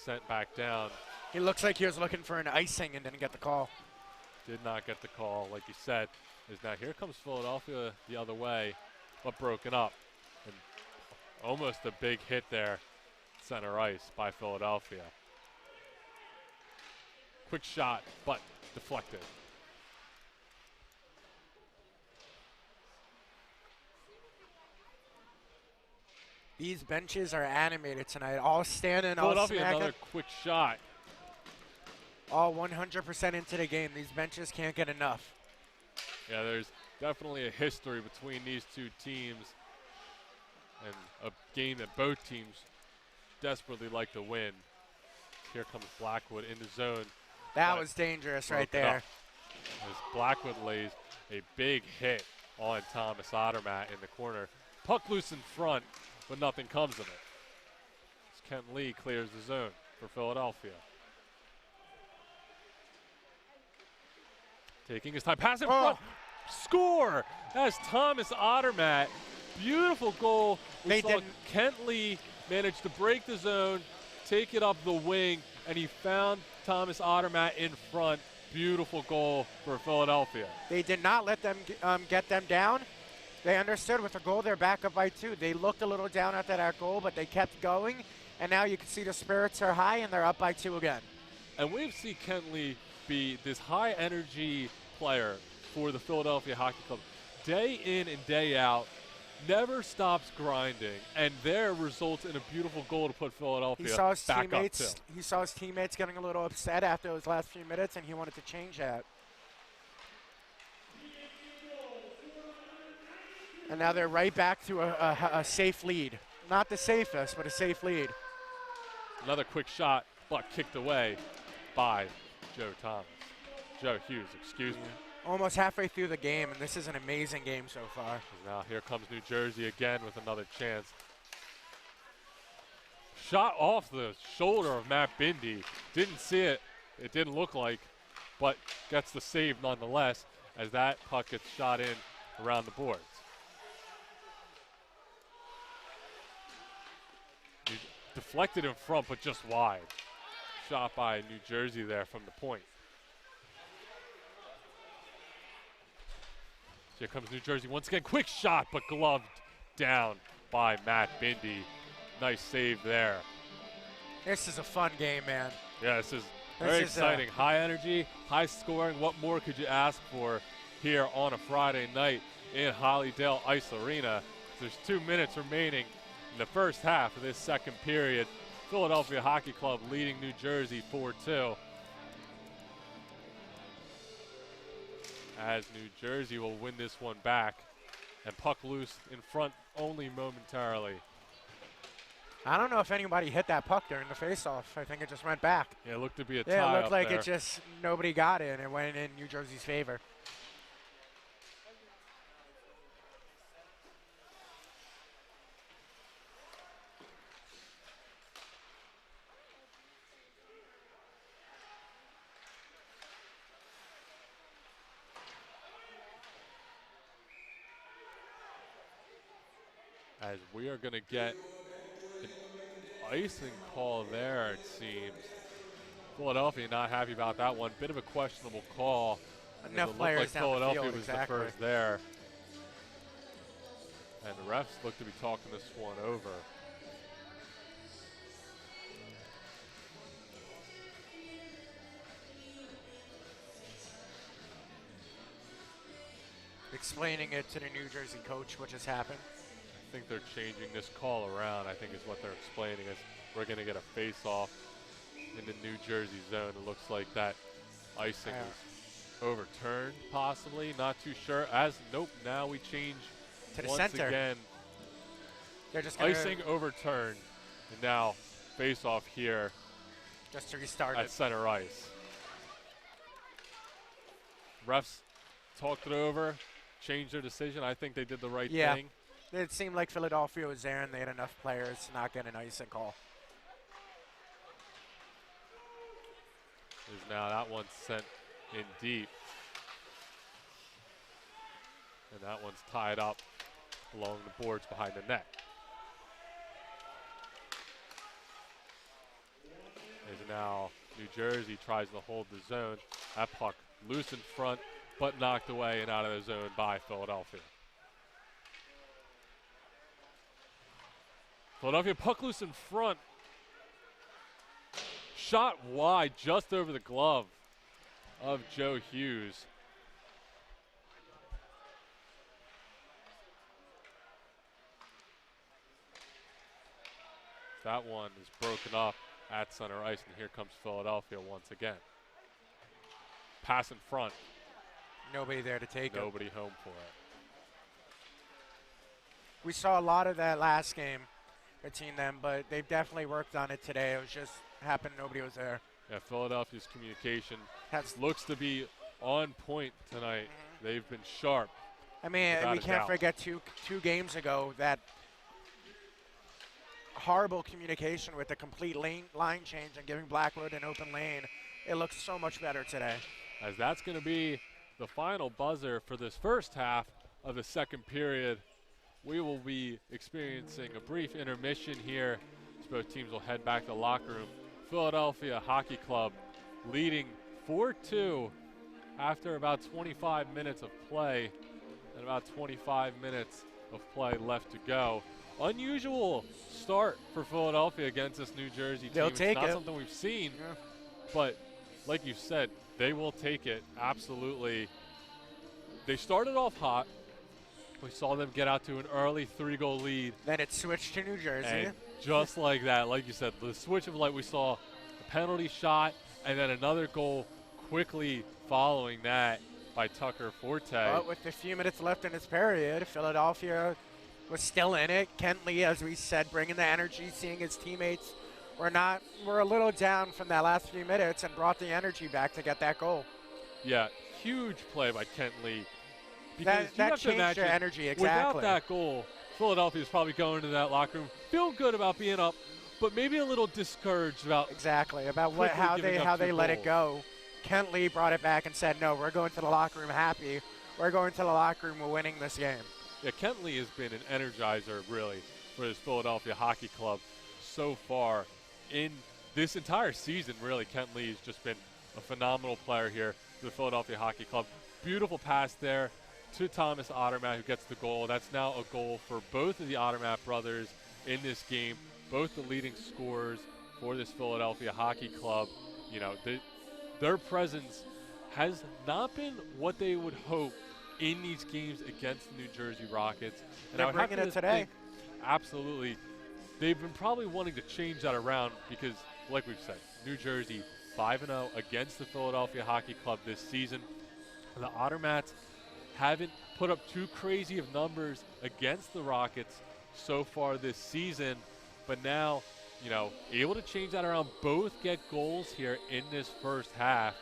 A: sent back down.
B: He looks like he was looking for an icing and didn't get the call.
A: Did not get the call, like you said. Is now here comes Philadelphia the other way, but broken up. And almost a big hit there, center ice by Philadelphia. Quick shot, but deflected.
B: These benches are animated tonight. All standing, all
A: Philadelphia,
B: smacking.
A: another quick shot.
B: All 100% into the game. These benches can't get enough.
A: Yeah, there's definitely a history between these two teams and a game that both teams desperately like to win. Here comes Blackwood in the zone.
B: That was dangerous right
A: broken
B: there.
A: up as Blackwood lays a big hit on Thomas Ottermatt in the corner. Puck loose in front, but nothing comes of it. As Kent Lee clears the zone for Philadelphia. Taking his time, pass in front, score! That's Thomas Ottermatt. Beautiful goal. We saw Kent Lee manage to break the zone, take it up the wing, and he found Thomas Ottermatt in front. Beautiful goal for Philadelphia.
B: They did not let them get them down. They understood with the goal they're back up by 2. They looked a little down after that goal, but they kept going, and now you can see the spirits are high and they're up by 2 again.
A: And we've seen Kent Lee be this high energy player for the Philadelphia Hockey Club. Day in and day out, never stops grinding, and there results in a beautiful goal to put Philadelphia back up too.
B: He saw his teammates getting a little upset after those last few minutes, and he wanted to change that. And now they're right back to a safe lead. Not the safest, but a safe lead.
A: Another quick shot, but kicked away by Joe Hughes, excuse me.
B: Almost halfway through the game, and this is an amazing game so far.
A: Now here comes New Jersey again with another chance. Shot off the shoulder of Matt Bindi. Didn't see it. It didn't look like, but gets the save nonetheless as that puck gets shot in around the boards. Deflected in front, but just wide. Shot by New Jersey there from the point. Here comes New Jersey once again. Quick shot, but gloved down by Matt Bindi. Nice save there.
B: This is a fun game, man.
A: Yeah, this is very exciting. High energy, high scoring. What more could you ask for here on a Friday night in Hollydale Ice Arena? There's 2 minutes remaining in the first half of this second period. Philadelphia Hockey Club leading New Jersey 4-2. As New Jersey will win this one back. And puck loose in front only momentarily.
B: I don't know if anybody hit that puck during the faceoff. I think it just went back.
A: Yeah, it looked to be a tie
B: Yeah, it looked
A: up
B: like
A: there.
B: it just, nobody got it, and it went in New Jersey's favor.
A: As we are going to get an icing call there, it seems. Philadelphia not happy about that one. Bit of a questionable call.
B: Enough players
A: like
B: down
A: Philadelphia
B: the field,
A: was
B: exactly.
A: the first there. And the refs look to be talking this one over.
B: Explaining it to the New Jersey coach what just happened.
A: I think they're changing this call around, I think is what they're explaining. Is we're going to get a face-off in the New Jersey zone. It looks like that icing is overturned, possibly. Not too sure. Nope, now we change
B: to the
A: once
B: center.
A: Again.
B: They're just gonna
A: icing overturned, and now face-off here
B: just to restart
A: at
B: it.
A: center ice. Refs talked it over, changed their decision. I think they did the right thing.
B: It seemed like Philadelphia was there and they had enough players to not get an icing call.
A: Is now that one's sent in deep. And that one's tied up along the boards behind the net. As now New Jersey tries to hold the zone. That puck loose in front, but knocked away and out of the zone by Philadelphia. Philadelphia puck loose in front. Shot wide just over the glove of Joe Hughes. That one is broken up at center ice, and here comes Philadelphia once again. Pass in front.
B: Nobody there to take it.
A: Nobody home for it.
B: We saw a lot of that last game between them, but they've definitely worked on it today. It was just happened nobody was there.
A: Yeah, Philadelphia's communication looks to be on point tonight. They've been sharp.
B: I mean, we can't forget two games ago that horrible communication with the complete line change and giving Blackwood an open lane. It looks so much better today.
A: As that's going to be the final buzzer for this first half of the second period. We will be experiencing a brief intermission here as both teams will head back to the locker room. Philadelphia Hockey Club leading 4-2 after about 25 minutes of play and about 25 minutes of play left to go. Unusual start for Philadelphia against this New Jersey team.
B: They'll take it.
A: It's not something we've seen, but like you said, they will take it, absolutely. They started off hot. We saw them get out to an early 3-goal lead.
B: Then it switched to New Jersey.
A: And just like that, like you said, the switch of light, we saw a penalty shot and then another goal quickly following that by Tucker Forte.
B: But with a few minutes left in this period, Philadelphia was still in it. Kentley, as we said, bringing the energy, seeing his teammates were a little down from that last few minutes and brought the energy back to get that goal.
A: Yeah, huge play by Kentley.
B: That changed their energy, exactly.
A: Without that goal, Philadelphia is probably going into that locker room feeling good about being up, but maybe a little discouraged about
B: how they let it go. Kentley brought it back and said, "No, we're going to the locker room happy. We're going to the locker room. We're winning this game."
A: Yeah, Kentley has been an energizer really for this Philadelphia Hockey Club so far in this entire season. Really, Kentley has just been a phenomenal player here for the Philadelphia Hockey Club. Beautiful pass there to Thomas Ottermatt, who gets the goal. That's now a goal for both of the Ottermatt brothers in this game, both the leading scorers for this Philadelphia Hockey Club. You know, their presence has not been what they would hope in these games against the New Jersey Rockets. And
B: they're bringing it today.
A: Absolutely. They've been probably wanting to change that around because, like we've said, New Jersey 5-0 against the Philadelphia Hockey Club this season. The Ottermats haven't put up too crazy of numbers against the Rockets so far this season, but now, you know, able to change that around. Both get goals here in this first half,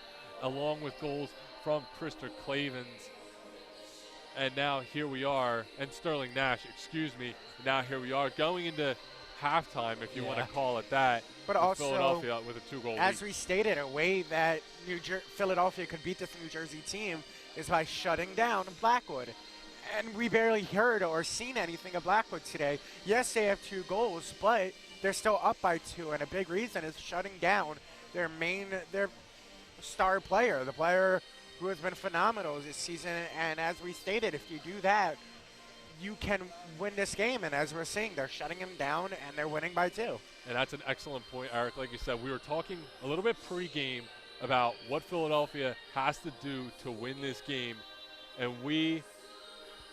A: along with goals from Krister Clavens. And now here we are, and Sterling Nash, excuse me. Now here we are going into halftime, if you want to call it that.
B: But also,
A: Philadelphia with a 2-goal lead.
B: As we stated, a way that Philadelphia could beat this New Jersey team is by shutting down Blackwood. And we barely heard or seen anything of Blackwood today. Yes, they have 2 goals, but they're still up by 2, and a big reason is shutting down their star player, the player who has been phenomenal this season. And as we stated, if you do that, you can win this game. And as we're seeing, they're shutting him down, and they're winning by 2.
A: And that's an excellent point, Eric. Like you said, we were talking a little bit pre-game about what Philadelphia has to do to win this game. And we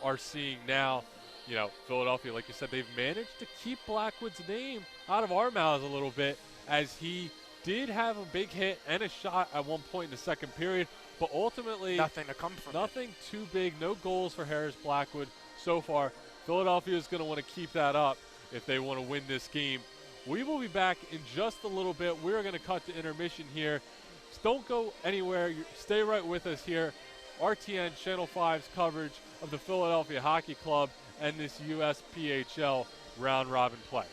A: are seeing now, you know, Philadelphia, like you said, they've managed to keep Blackwood's name out of our mouths a little bit, as he did have a big hit and a shot at one point in the second period, but ultimately
B: nothing to come from
A: nothing too big. No goals for Harris Blackwood so far. Philadelphia is going to want to keep that up if they want to win this game. We will be back in just a little bit. We're going to cut to intermission here. Just don't go anywhere. Stay right with us here. RTN Channel 5's coverage of the Philadelphia Hockey Club and this USPHL round robin play.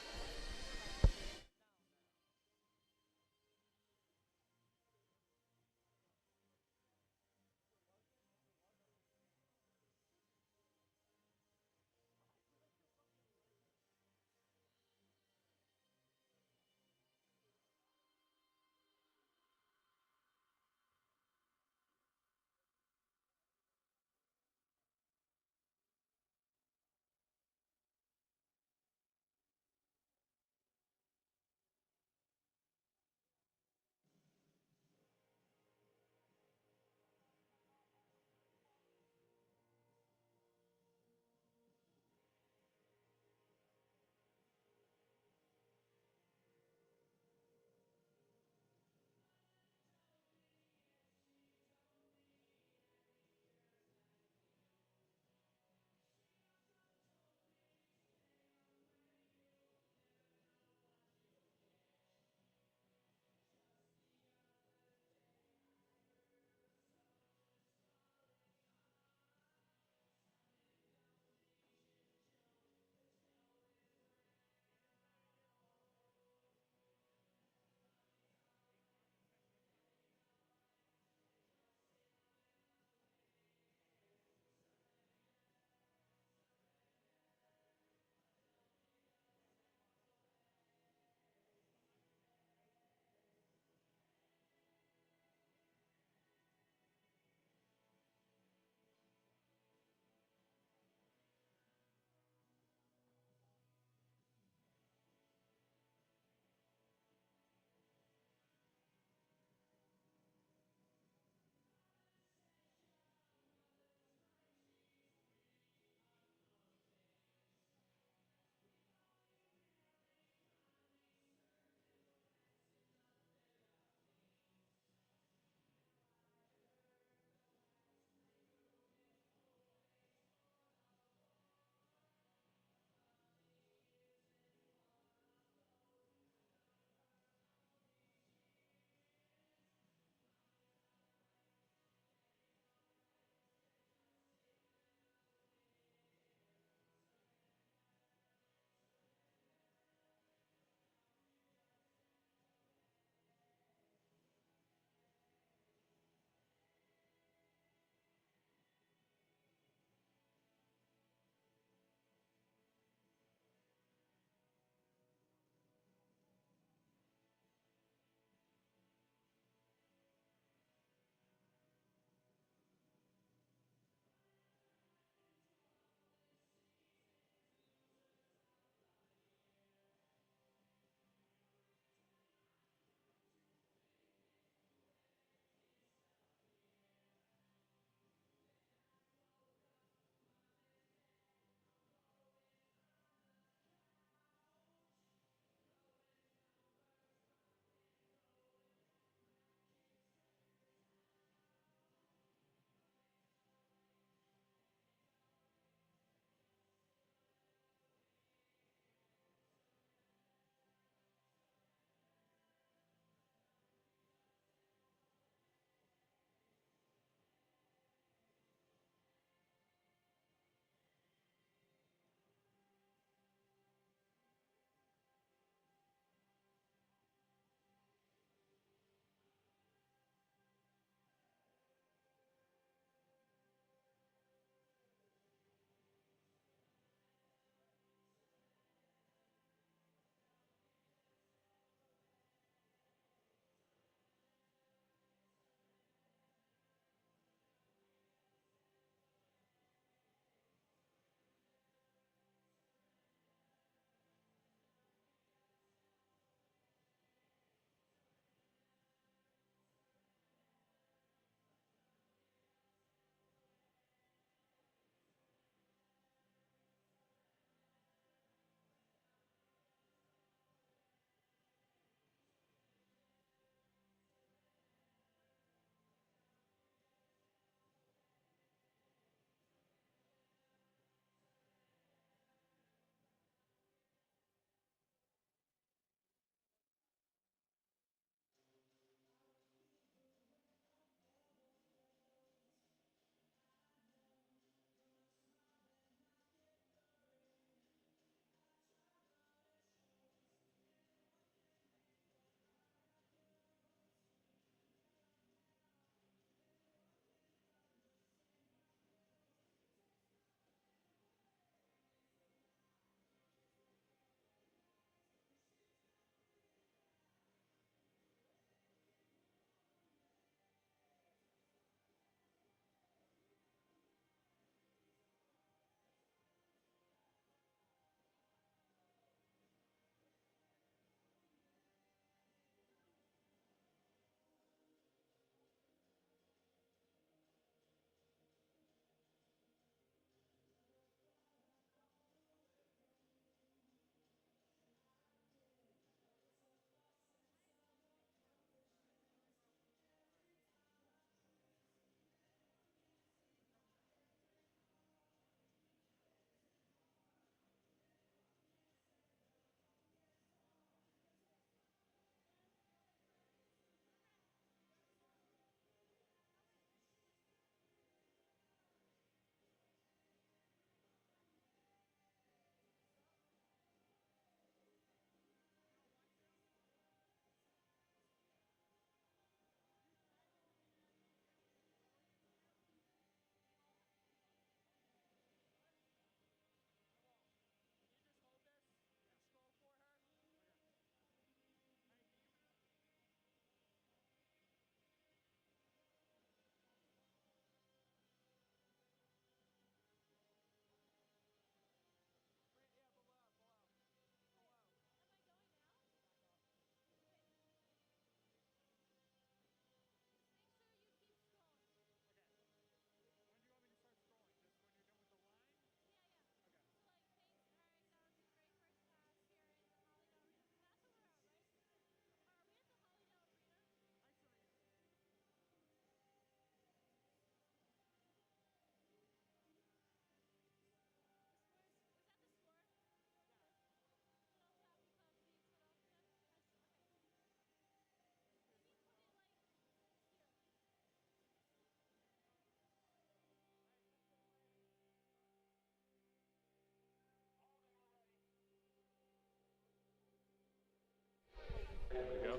A: There we go.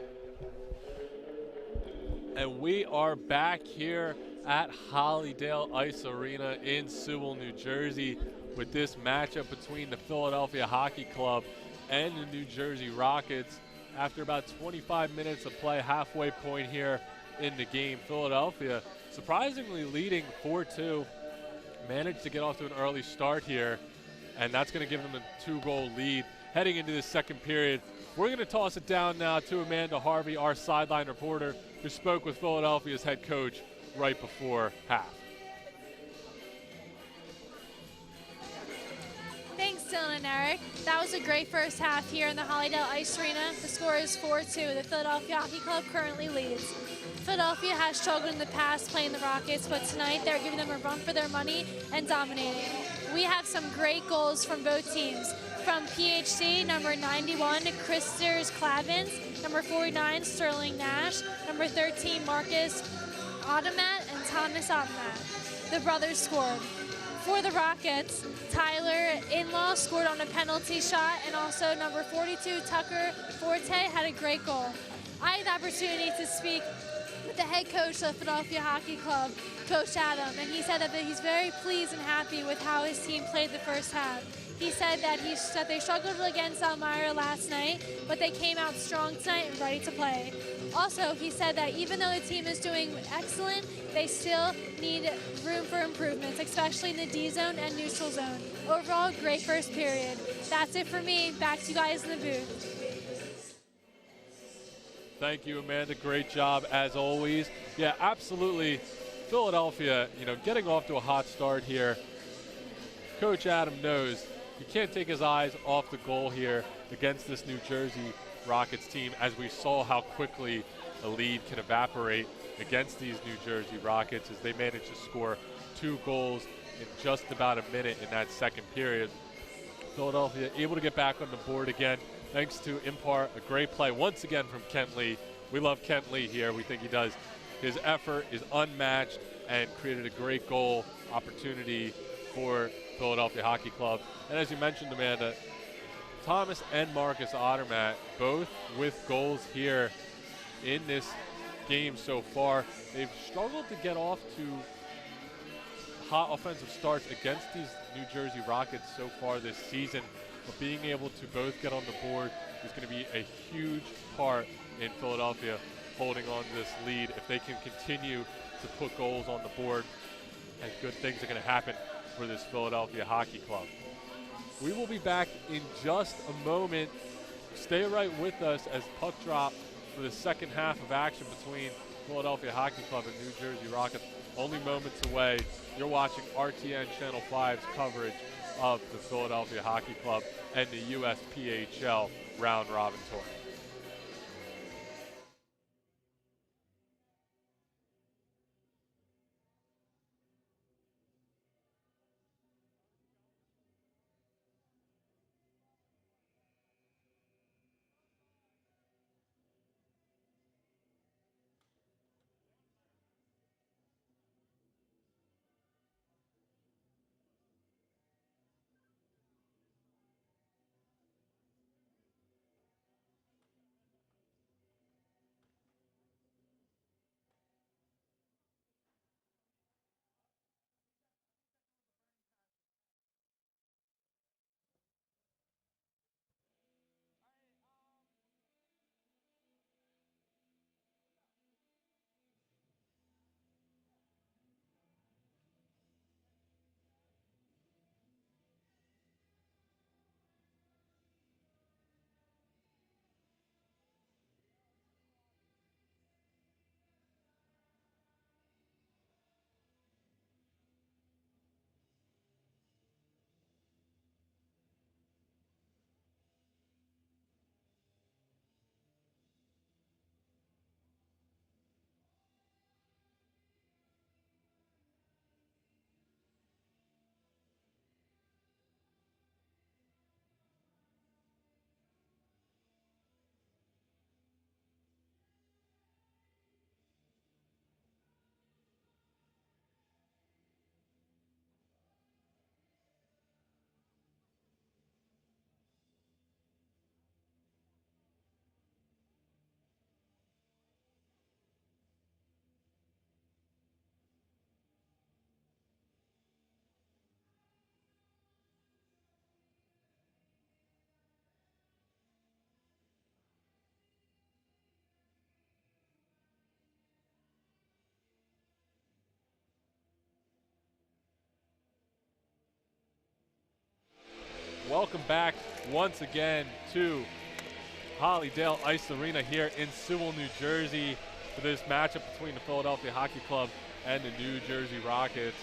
A: And we are back here at Hollydale Ice Arena in Sewell, New Jersey, with this matchup between the Philadelphia Hockey Club and the New Jersey Rockets. After about 25 minutes of play, halfway point here in the game, Philadelphia surprisingly leading 4-2, managed to get off to an early start here, and that's going to give them a 2-goal lead heading into the second period. We're going to toss it down now to Amanda Harvey, our sideline reporter, who spoke with Philadelphia's head coach right before half.
C: Thanks, Dylan and Eric. That was a great first half here in the Hollydale Ice Arena. The score is 4-2. The Philadelphia Hockey Club currently leads. Philadelphia has struggled in the past playing the Rockets, but tonight they're giving them a run for their money and dominating. We have some great goals from both teams. From PHC, number 91, Christers Clavins, number 49, Sterling Nash, number 13, Marcus Automat, and Thomas Automat. The brothers scored. For the Rockets, Tyler Inlaw scored on a penalty shot, and also number 42, Tucker Forte, had a great goal. I had the opportunity to speak with the head coach of the Philadelphia Hockey Club, Coach Adam, and he said that he's very pleased and happy with how his team played the first half. He said that they struggled against Elmira last night, but they came out strong tonight and ready to play. Also, he said that even though the team is doing excellent, they still need room for improvements, especially in the D zone and neutral zone. Overall, great first period. That's it for me. Back to you guys in the booth.
A: Thank you, Amanda. Great job as always. Yeah, absolutely. Philadelphia, getting off to a hot start here. Coach Adam knows he can't take his eyes off the goal here against this New Jersey Rockets team, as we saw how quickly a lead can evaporate against these New Jersey Rockets as they managed to score 2 goals in just about a minute in that second period. Philadelphia able to get back on the board again, thanks to, in part, a great play once again from Kent Lee. We love Kent Lee here. We think he does. His effort is unmatched and created a great goal opportunity for Philadelphia Hockey Club. And as you mentioned, Amanda, Thomas and Marcus Ottermatt, both with goals here in this game so far. They've struggled to get off to hot offensive starts against these New Jersey Rockets so far this season, but being able to both get on the board is going to be a huge part in Philadelphia holding on to this lead. If they can continue to put goals on the board, and good things are going to happen for this Philadelphia Hockey Club. We will be back in just a moment. Stay right with us as puck drop for the second half of action between Philadelphia Hockey Club and New Jersey Rockets. Only moments away. You're watching RTN Channel 5's coverage of the Philadelphia Hockey Club and the USPHL Round Robin Tournament. Welcome back once again to Hollydale Ice Arena here in Sewell, New Jersey for this matchup between the Philadelphia Hockey Club and the New Jersey Rockets.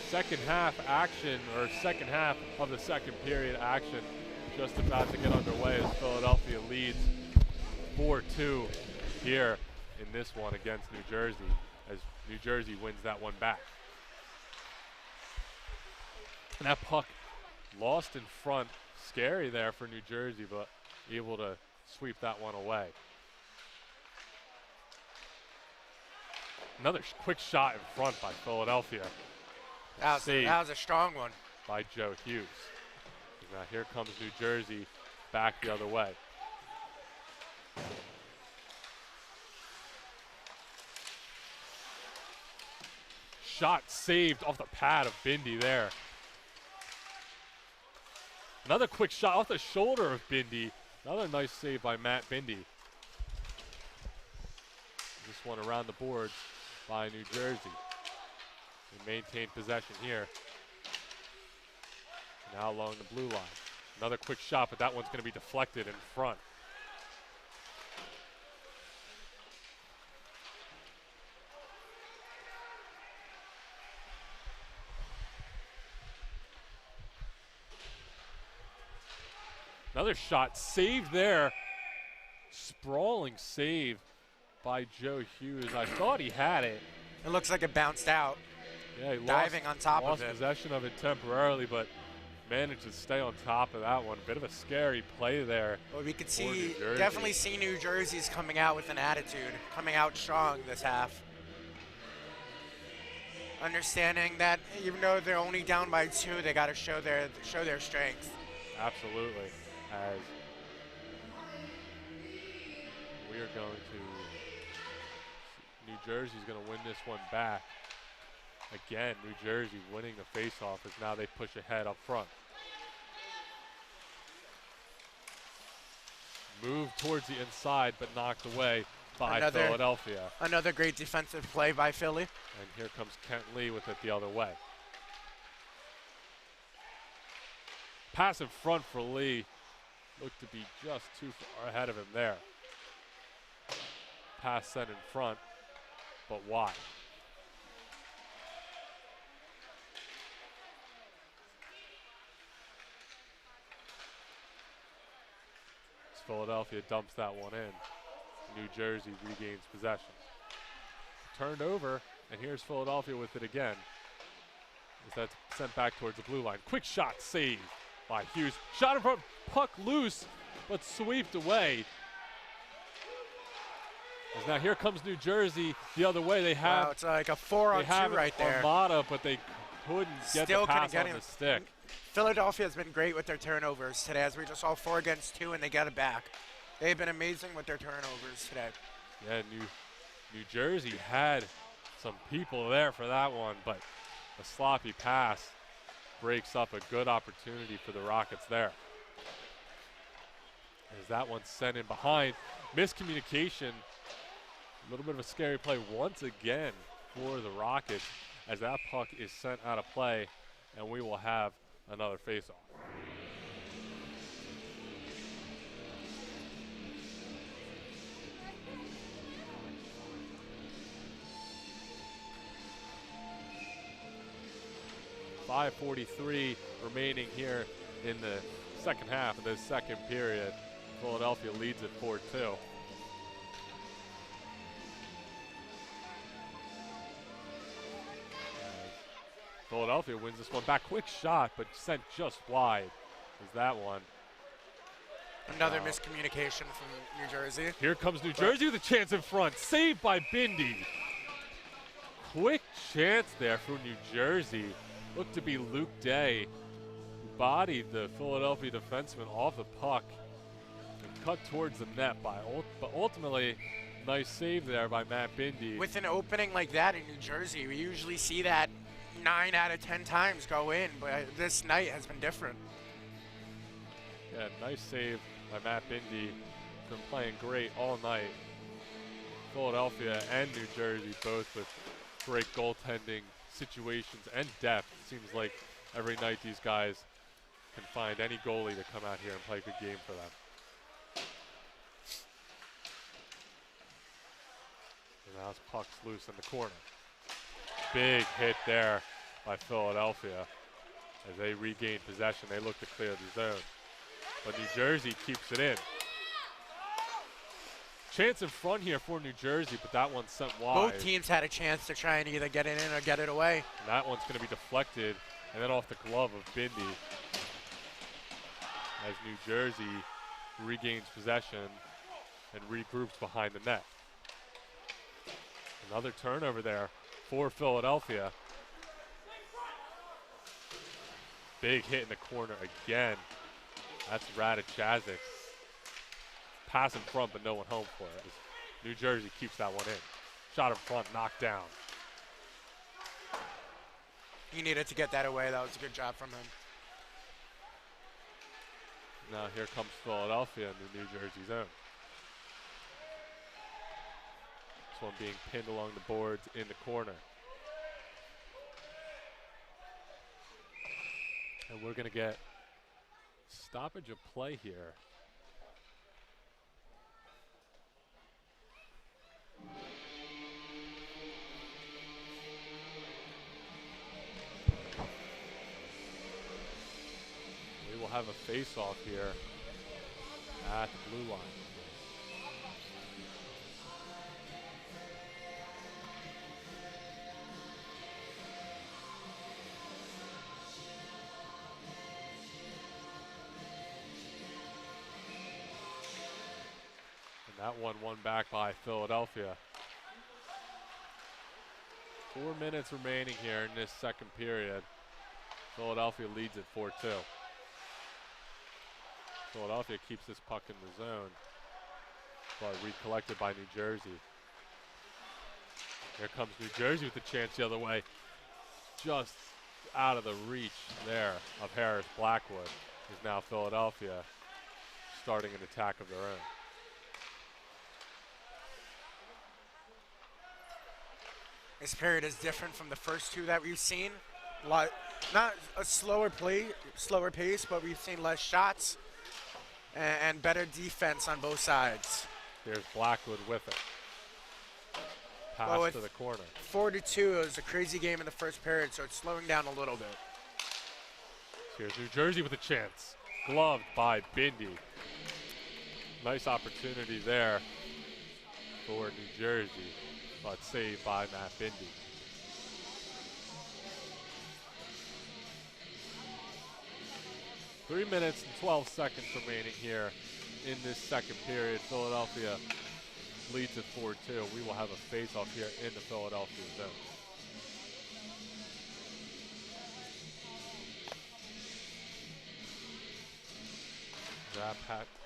A: Second half action, or second half of the second period action, just about to get underway as Philadelphia leads 4-2 here in this one against New Jersey, as New Jersey wins that one back. And that puck lost in front. Scary there for New Jersey, but able to sweep that one away. Another quick shot in front by Philadelphia.
B: That was a strong one.
A: By Joe Hughes. Now here comes New Jersey back the other way. Shot saved off the pad of Bindi there. Another quick shot off the shoulder of Bindi. Another nice save by Matt Bindi. This one around the boards by New Jersey. They maintain possession here. Now along the blue line. Another quick shot, but that one's going to be deflected in front. Another shot saved there. Sprawling save by Joe Hughes. I thought he had it.
B: It looks like it bounced out.
A: Yeah, he
B: diving on top of it.
A: Lost possession of it temporarily, but managed to stay on top of that one. Bit of a scary play there.
B: Well, we could see, definitely see New Jersey's coming out with an attitude, coming out strong this half. Understanding that even though they're only down by 2, they got to show their strength.
A: Absolutely. As we are going to, New Jersey's going to win this one back. Again, New Jersey winning the faceoff as now they push ahead up front. Move towards the inside, but knocked away by Philadelphia.
B: Another great defensive play by Philly.
A: And here comes Kent Lee with it the other way. Pass in front for Lee. Looked to be just too far ahead of him there. Pass sent in front, but wide. As Philadelphia dumps that one in. New Jersey regains possession. Turned over, and here's Philadelphia with it again. As that's sent back towards the blue line. Quick shot saved by Hughes. Shot in front, puck loose, but swept away. As now here comes New Jersey the other way. They have
B: it's like a 4-on-2 right there.
A: Armada, but they couldn't get the pass on the stick.
B: Philadelphia has been great with their turnovers today, as we just saw 4 against 2, and they got it back. They've been amazing with their turnovers today.
A: Yeah, New Jersey had some people there for that one, but a sloppy pass breaks up a good opportunity for the Rockets there. As that one's sent in behind. Miscommunication. A little bit of a scary play once again for the Rockets as that puck is sent out of play, and we will have another faceoff. .5:43 remaining here in the second half of this second period. Philadelphia leads at 4-2. Philadelphia wins this one back. Quick shot, but sent just wide. Is that one.
B: Another miscommunication from New Jersey.
A: Here comes New Jersey with a chance in front. Saved by Bindi. Quick chance there for New Jersey. Looked to be Luke Day, who bodied the Philadelphia defenseman off the puck and cut towards the net but ultimately, nice save there by Matt Bindi.
B: With an opening like that in New Jersey, we usually see that 9 out of 10 times go in, but this night has been different.
A: Yeah, nice save by Matt Bindi. Been playing great all night. Philadelphia and New Jersey both with great goaltending situations and depth. Seems like every night these guys can find any goalie to come out here and play a good game for them. And now his puck's loose in the corner. Big hit there by Philadelphia. As they regain possession, they look to clear the zone. But New Jersey keeps it in. Chance in front here for New Jersey, but that one's sent wide.
B: Both teams had a chance to try and either get it in or get it away.
A: And that one's going to be deflected, and then off the glove of Bindi. As New Jersey regains possession and regroups behind the net. Another turnover there for Philadelphia. Big hit in the corner again. That's Radichazic. Pass in front, but no one home for it. New Jersey keeps that one in. Shot in front, knocked down.
B: He needed to get that away. That was a good job from him.
A: Now here comes Philadelphia in the New Jersey zone. This one being pinned along the boards in the corner. And we're going to get stoppage of play here. We will have a face-off here at the blue line. And that one won back by Philadelphia. 4 minutes remaining here in this second period. Philadelphia leads at 4-2. Philadelphia keeps this puck in the zone, but recollected by New Jersey. Here comes New Jersey with the chance the other way. Just out of the reach there of Harris Blackwood. Is now Philadelphia starting an attack of their own.
B: This period is different from the first two that we've seen. Not a slower pace, but we've seen less shots and better defense on both sides.
A: Here's Blackwood with it. Pass to the corner.
B: 4-2, it was a crazy game in the first period, so it's slowing down a little bit.
A: Here's New Jersey with a chance. Gloved by Bindi. Nice opportunity there for New Jersey, but saved by Matt Bindi. Three minutes and 12 seconds remaining here in this second period. Philadelphia leads at 4-2. We will have a face-off here in the Philadelphia zone.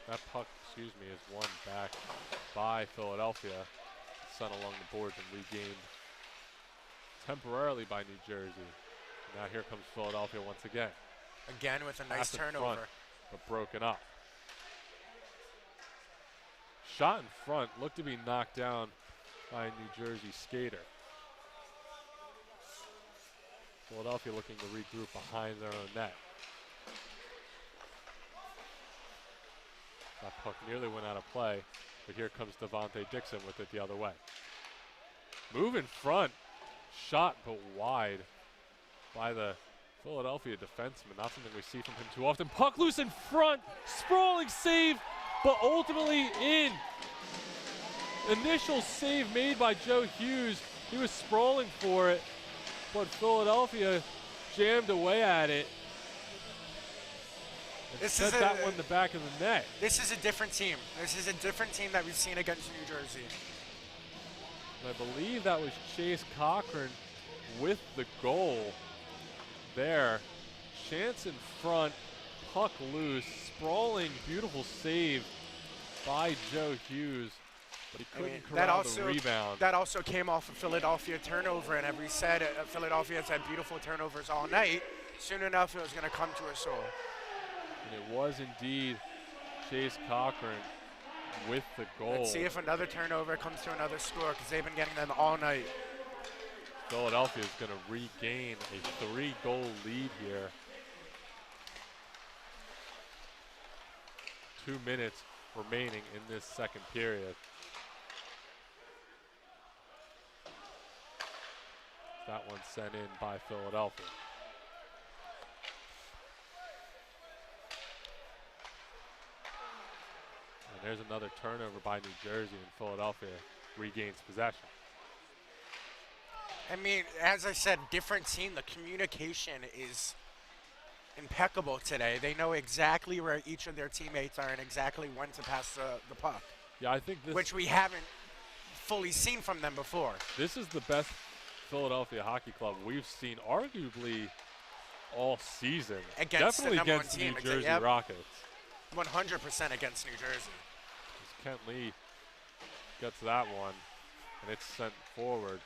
A: That puck, is won back by Philadelphia. Sent along the boards and regained temporarily by New Jersey. Now here comes Philadelphia once again.
B: Again with a nice turnover.
A: Front, but broken up. Shot in front, looked to be knocked down by a New Jersey skater. Philadelphia looking to regroup behind their own net. That puck nearly went out of play, but here comes Devontae Dixon with it the other way. Move in front, shot but wide by the Philadelphia defenseman. Not something we see from him too often. Puck loose in front, sprawling save, but ultimately in. Initial save made by Joe Hughes. He was sprawling for it, but Philadelphia jammed away at it. Set that one in the back of the net.
B: This is a different team. This is a different team that we've seen against New Jersey.
A: And I believe that was Chase Cochran with the goal there. Chance in front, puck loose, sprawling, beautiful save by Joe Hughes, but he couldn't corral the rebound.
B: That also came off a Philadelphia turnover, and as we said, Philadelphia has had beautiful turnovers all night. Soon enough, it was going to come to us all.
A: And it was indeed Chase Cochran with the goal.
B: Let's see if another turnover comes to another score, because they've been getting them all night.
A: Philadelphia is going to regain a 3-goal lead here. 2 minutes remaining in this second period. That one sent in by Philadelphia. And there's another turnover by New Jersey, and Philadelphia regains possession.
B: I mean, as I said, different team. The communication is impeccable today. They know exactly where each of their teammates are and exactly when to pass the puck,
A: Yeah, I think this,
B: which we haven't fully seen from them before.
A: this is the best Philadelphia Hockey Club we've seen arguably all season.
B: Against the
A: Definitely
B: number one
A: against the
B: team,
A: New Jersey
B: yep.
A: Rockets.
B: 100% against New Jersey.
A: As Kent Lee gets that one, and it's sent forward,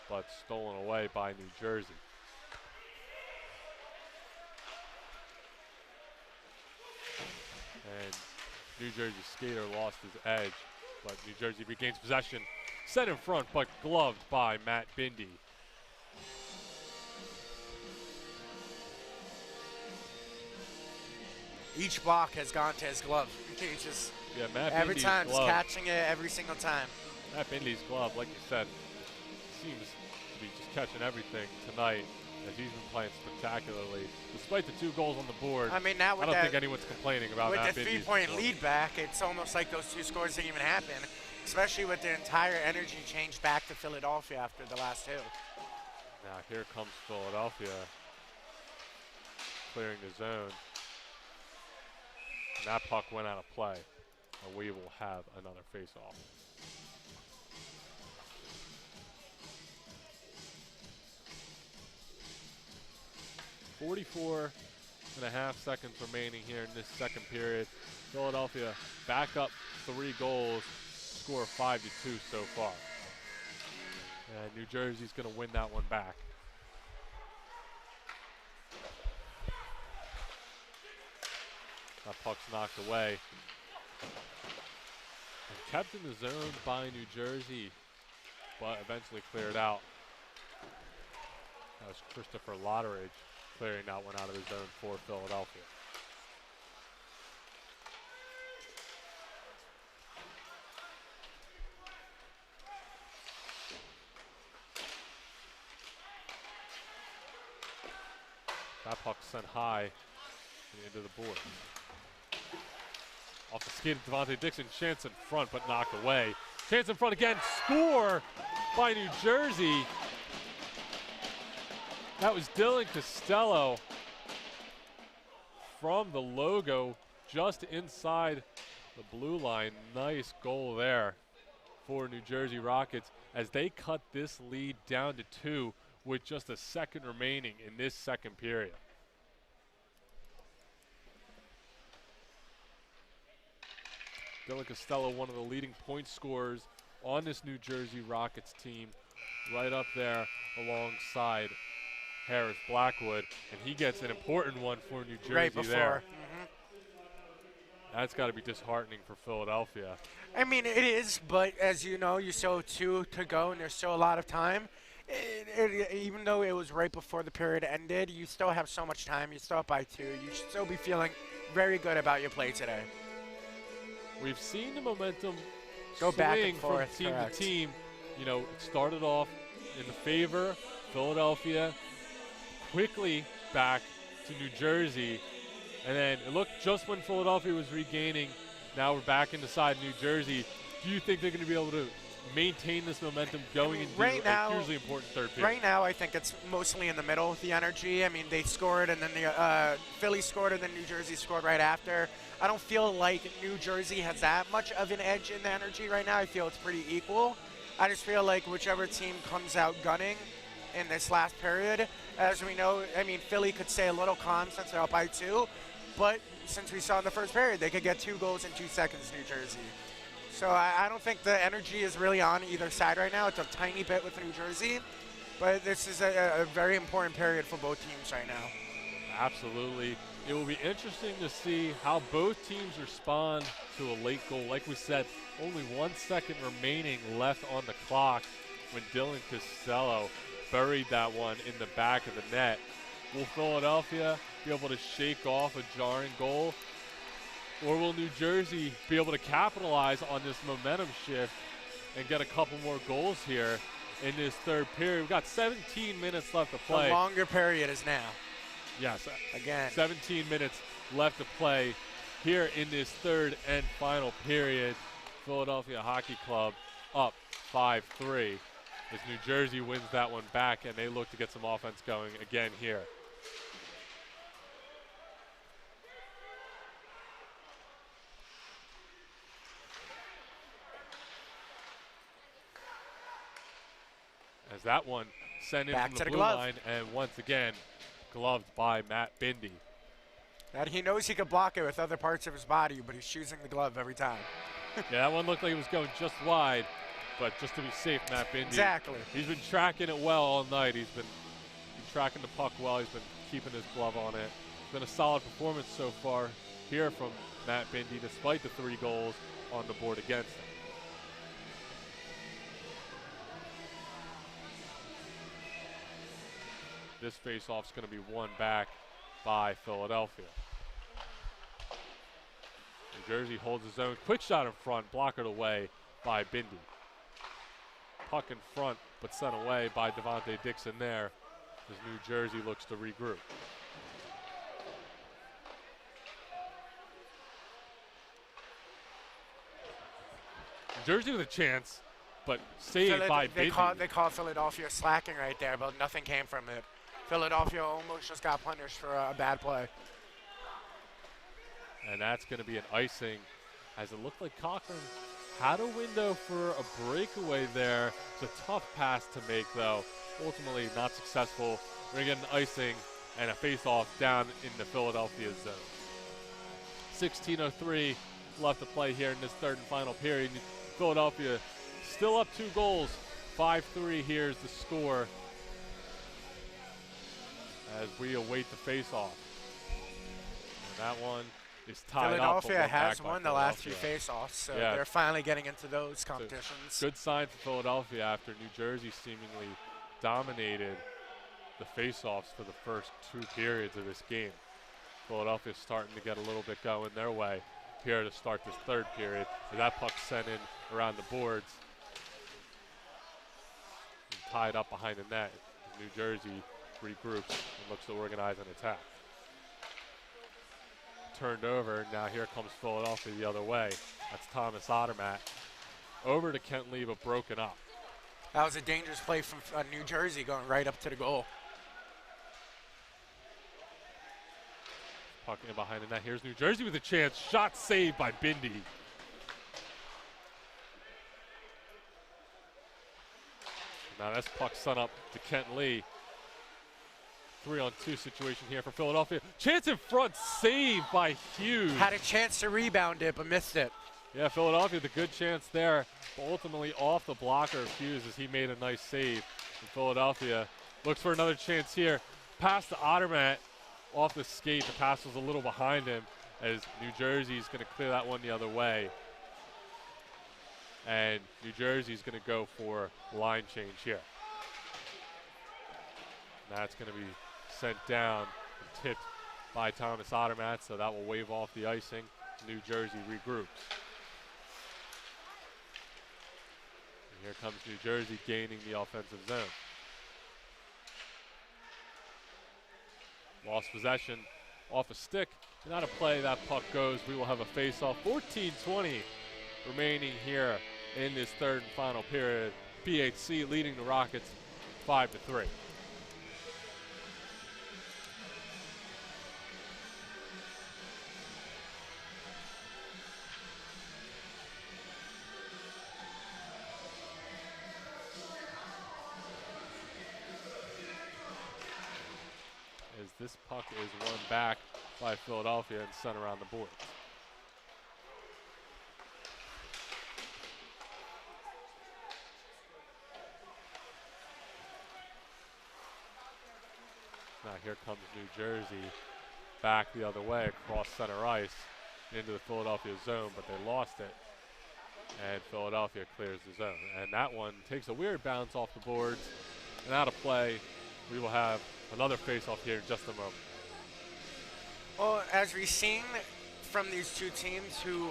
A: but stolen away by New Jersey. And New Jersey skater lost his edge, but New Jersey regains possession. Set in front, but gloved by Matt Bindi.
B: Each block has gone to his glove. He's just
A: Yeah, Matt
B: every
A: Bindi's
B: time, he's
A: glove.
B: catching it every single time.
A: Matt Bindi's glove, like you said, seems to be just catching everything tonight, as he's been playing spectacularly. Despite the 2 goals on the board,
B: I mean, now
A: I
B: with
A: don't
B: that,
A: think anyone's complaining about
B: with
A: Matt
B: the
A: Bindi's
B: 3-point
A: glove.
B: lead back, it's almost like those 2 scores didn't even happen, especially with the entire energy change back to Philadelphia after the last 2.
A: Now here comes Philadelphia, clearing the zone. And that puck went out of play, and we will have another face-off. .44.5 seconds remaining here in this second period. Philadelphia back up 3 goals, score 5-2 so far. And New Jersey's going to win that one back. That puck's knocked away. And kept in the zone by New Jersey, but eventually cleared out. That was Christopher Lotteridge clearing that one out of the zone for Philadelphia. That puck sent high into the board. Off the skid of Devontae Dixon, chance in front, but knocked away. Chance in front again, score by New Jersey. That was Dylan Costello from the logo just inside the blue line. Nice goal there for New Jersey Rockets as they cut this lead down to 2 with just a second remaining in this second period. Dylan Costello, one of the leading point scorers on this New Jersey Rockets team, right up there alongside Harris Blackwood, and he gets an important one for New Jersey
B: Right before.
A: there. That's got to be disheartening for Philadelphia.
B: I mean, it is, but as you know, you still have 2 to go, and there's still a lot of time. Even though it was right before the period ended, you still have so much time. You still up by 2. You should still be feeling very good about your play today.
A: We've seen the momentum
B: Go back
A: swing
B: and forth,
A: from team
B: correct.
A: to team. You know, it started off in the favor, Philadelphia, quickly back to New Jersey, and then it looked just when Philadelphia was regaining, now we're back inside New Jersey. Do you think they're going to be able to maintain this momentum going into
B: right now,
A: a hugely important third period?
B: Right now, I think it's mostly in the middle, the energy. I mean, they scored, and then Philly scored, and then New Jersey scored right after. I don't feel like New Jersey has that much of an edge in the energy right now. I feel it's pretty equal. I just feel like whichever team comes out gunning in this last period, as we know, I mean, Philly could stay a little calm since they're up by 2, but since we saw in the first period, they could get 2 goals in 2 seconds, New Jersey. So I don't think the energy is really on either side right now. It's a tiny bit with New Jersey, but this is a very important period for both teams right now.
A: Absolutely. It will be interesting to see how both teams respond to a late goal. Like we said, only 1 second remaining left on the clock when Dylan Costello buried that one in the back of the net. Will Philadelphia be able to shake off a jarring goal? Or will New Jersey be able to capitalize on this momentum shift and get a couple more goals here in this third period? We've got 17 minutes left to play.
B: The longer period is now.
A: Yes.
B: Again.
A: 17 minutes left to play here in this third and final period. Philadelphia Hockey Club up 5-3 as New Jersey wins that one back, and they look to get some offense going again here. As that one sent in
B: Back
A: from
B: to
A: the
B: the
A: blue
B: glove.
A: line, and once again, gloved by Matt Bindi.
B: And he knows he could block it with other parts of his body, but he's choosing the glove every time.
A: Yeah, that one looked like it was going just wide, but just to be safe, Matt Bindi.
B: Exactly.
A: He's been tracking it well all night. He's been tracking the puck well. He's been keeping his glove on it. It's been a solid performance so far here from Matt Bindi, despite the 3 goals on the board against him. This faceoff is going to be won back by Philadelphia. New Jersey holds his own. Quick shot in front, blockered away by Bindi. Puck in front, but sent away by Devontae Dixon there as New Jersey looks to regroup. New Jersey with a chance, but saved by Bindi.
B: They call Philadelphia slacking right there, but nothing came from it. Philadelphia almost just got punished for a bad play.
A: And that's going to be an icing, as it looked like Cochran had a window for a breakaway there. It's a tough pass to make, though. Ultimately not successful. We're going to get an icing and a face-off down in the Philadelphia zone. 16:03 left to play here in this third and final period. Philadelphia still up 2 goals. 5-3 here is the score as we await the face-off. And that one is tied up.
B: Philadelphia has won the last 3 face-offs, so
A: Yeah.
B: they're finally getting into those competitions.
A: Good sign for Philadelphia after New Jersey seemingly dominated the face-offs for the first 2 periods of this game. Philadelphia's starting to get a little bit going their way here to start this third period. And that puck sent in around the boards and tied up behind the net. New Jersey regroups and looks to organize an attack. Turned over, now here comes Philadelphia the other way. That's Thomas Ottermatt. Over to Kent Lee, but broken up.
B: That was a dangerous play from New Jersey going right up to the goal.
A: Puck in behind the net. Here's New Jersey with a chance. Shot saved by Bindi. Now this puck sent up to Kent Lee. 3-on-2 situation here for Philadelphia. Chance in front, saved by Hughes.
B: Had a chance to rebound it, but missed it.
A: Yeah, Philadelphia with a good chance there, but ultimately off the blocker of Hughes as he made a nice save. And Philadelphia looks for another chance here. Pass to Ottermatt off the skate. The pass was a little behind him as New Jersey's going to clear that one the other way. And New Jersey's going to go for line change here. And that's going to be sent down and tipped by Thomas Ottermatt, so that will wave off the icing. New Jersey regroups. And here comes New Jersey gaining the offensive zone. Lost possession off a stick. Not a play, that puck goes. We will have a face-off. 14:20 remaining here in this third and final period. PHC leading the Rockets 5-3. As this puck is won back by Philadelphia and sent around the boards. Now here comes New Jersey back the other way across center ice into the Philadelphia zone, but they lost it. And Philadelphia clears the zone. And that one takes a weird bounce off the boards and out of play. We will have another face-off here in just a moment.
B: Well, as we've seen, from these two teams who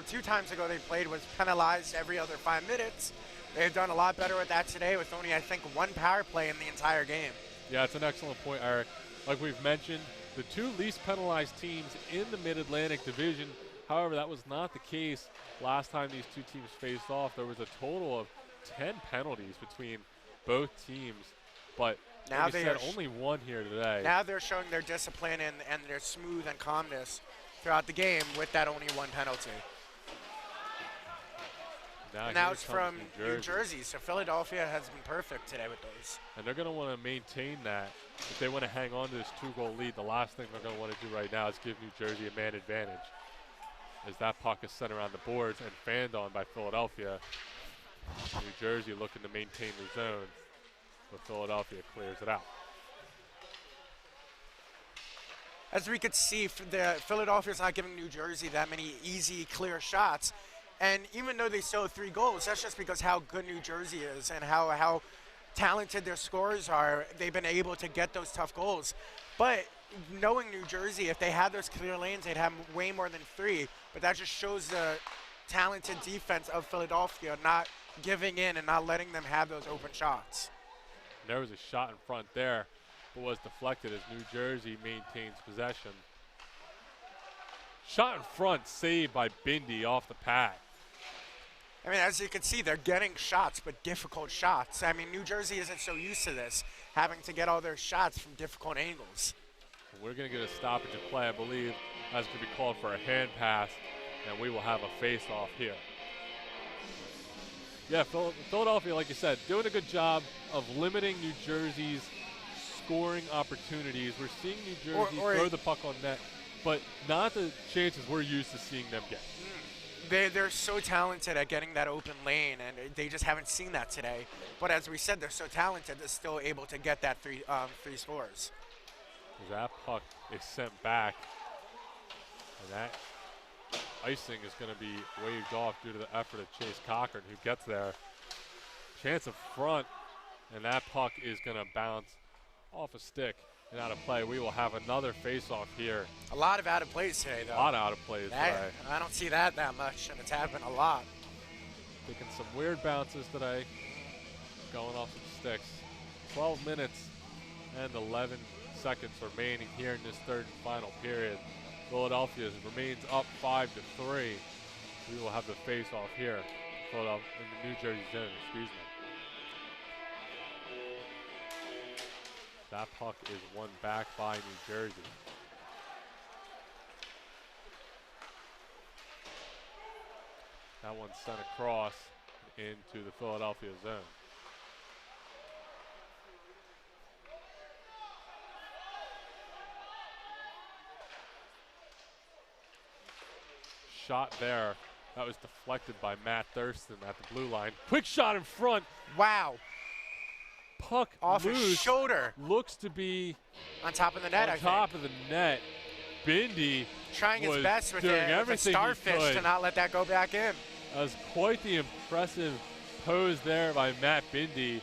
B: 2 times ago they played was penalized every other 5 minutes. They've done a lot better with that today with only, I think, 1 power play in the entire game.
A: Yeah, it's an excellent point, Eric. Like we've mentioned, the 2 least penalized teams in the Mid-Atlantic Division. However, that was not the case last time these 2 teams faced off. There was a total of 10 penalties between both teams, but
B: now
A: like you said, only 1 here today.
B: Now they're showing their discipline and their smooth and calmness throughout the game with that only 1 penalty. Now it's from New Jersey, so Philadelphia has been perfect today with those.
A: And they're going to want to maintain that. If they want to hang on to this 2-goal lead, the last thing they're going to want to do right now is give New Jersey a man advantage. As that puck is sent around the boards and fanned on by Philadelphia. New Jersey looking to maintain the zone, but Philadelphia clears it out.
B: As we could see, Philadelphia's not giving New Jersey that many easy, clear shots. And even though they still have 3 goals, that's just because how good New Jersey is and how talented their scorers are. They've been able to get those tough goals. But knowing New Jersey, if they had those clear lanes, they'd have way more than 3. But that just shows the talented defense of Philadelphia not giving in and not letting them have those open shots.
A: There was a shot in front there, but was deflected as New Jersey maintains possession. Shot in front, saved by Bindi off the pad.
B: I mean, as you can see, they're getting shots, but difficult shots. I mean, New Jersey isn't so used to this, having to get all their shots from difficult angles.
A: We're going to get a stoppage of play, I believe. That's going to be called for a hand pass, and we will have a face-off here. Yeah, Philadelphia, like you said, doing a good job of limiting New Jersey's scoring opportunities. We're seeing New Jersey throw the puck on net, but not the chances we're used to seeing them get.
B: They're so talented at getting that open lane, and they just haven't seen that today. But as we said, they're so talented, they're still able to get that 3 scores.
A: That puck is sent back, and that icing is going to be waved off due to the effort of Chase Cochran, who gets there. Chance of front, and that puck is going to bounce off a stick and out of play. We will have another face-off here.
B: A lot of out of plays today, though.
A: A lot of out of plays today.
B: I don't see that much, and it's happened a lot.
A: Taking some weird bounces today, going off some sticks. 12 minutes and 11 seconds remaining here in this 3rd and final period. Philadelphia remains up 5-3. We will have the face-off here in the New Jersey zone, excuse me. That puck is won back by New Jersey. That one's sent across into the Philadelphia zone. Shot there. That was deflected by Matt Thurston at the blue line. Quick shot in front.
B: Wow.
A: Puck
B: off
A: loose.
B: his shoulder.
A: Looks to be
B: on top of the net,
A: on top of the net. Bindi
B: trying his best with the starfish to not let that go back in.
A: That was quite the impressive pose there by Matt Bindi,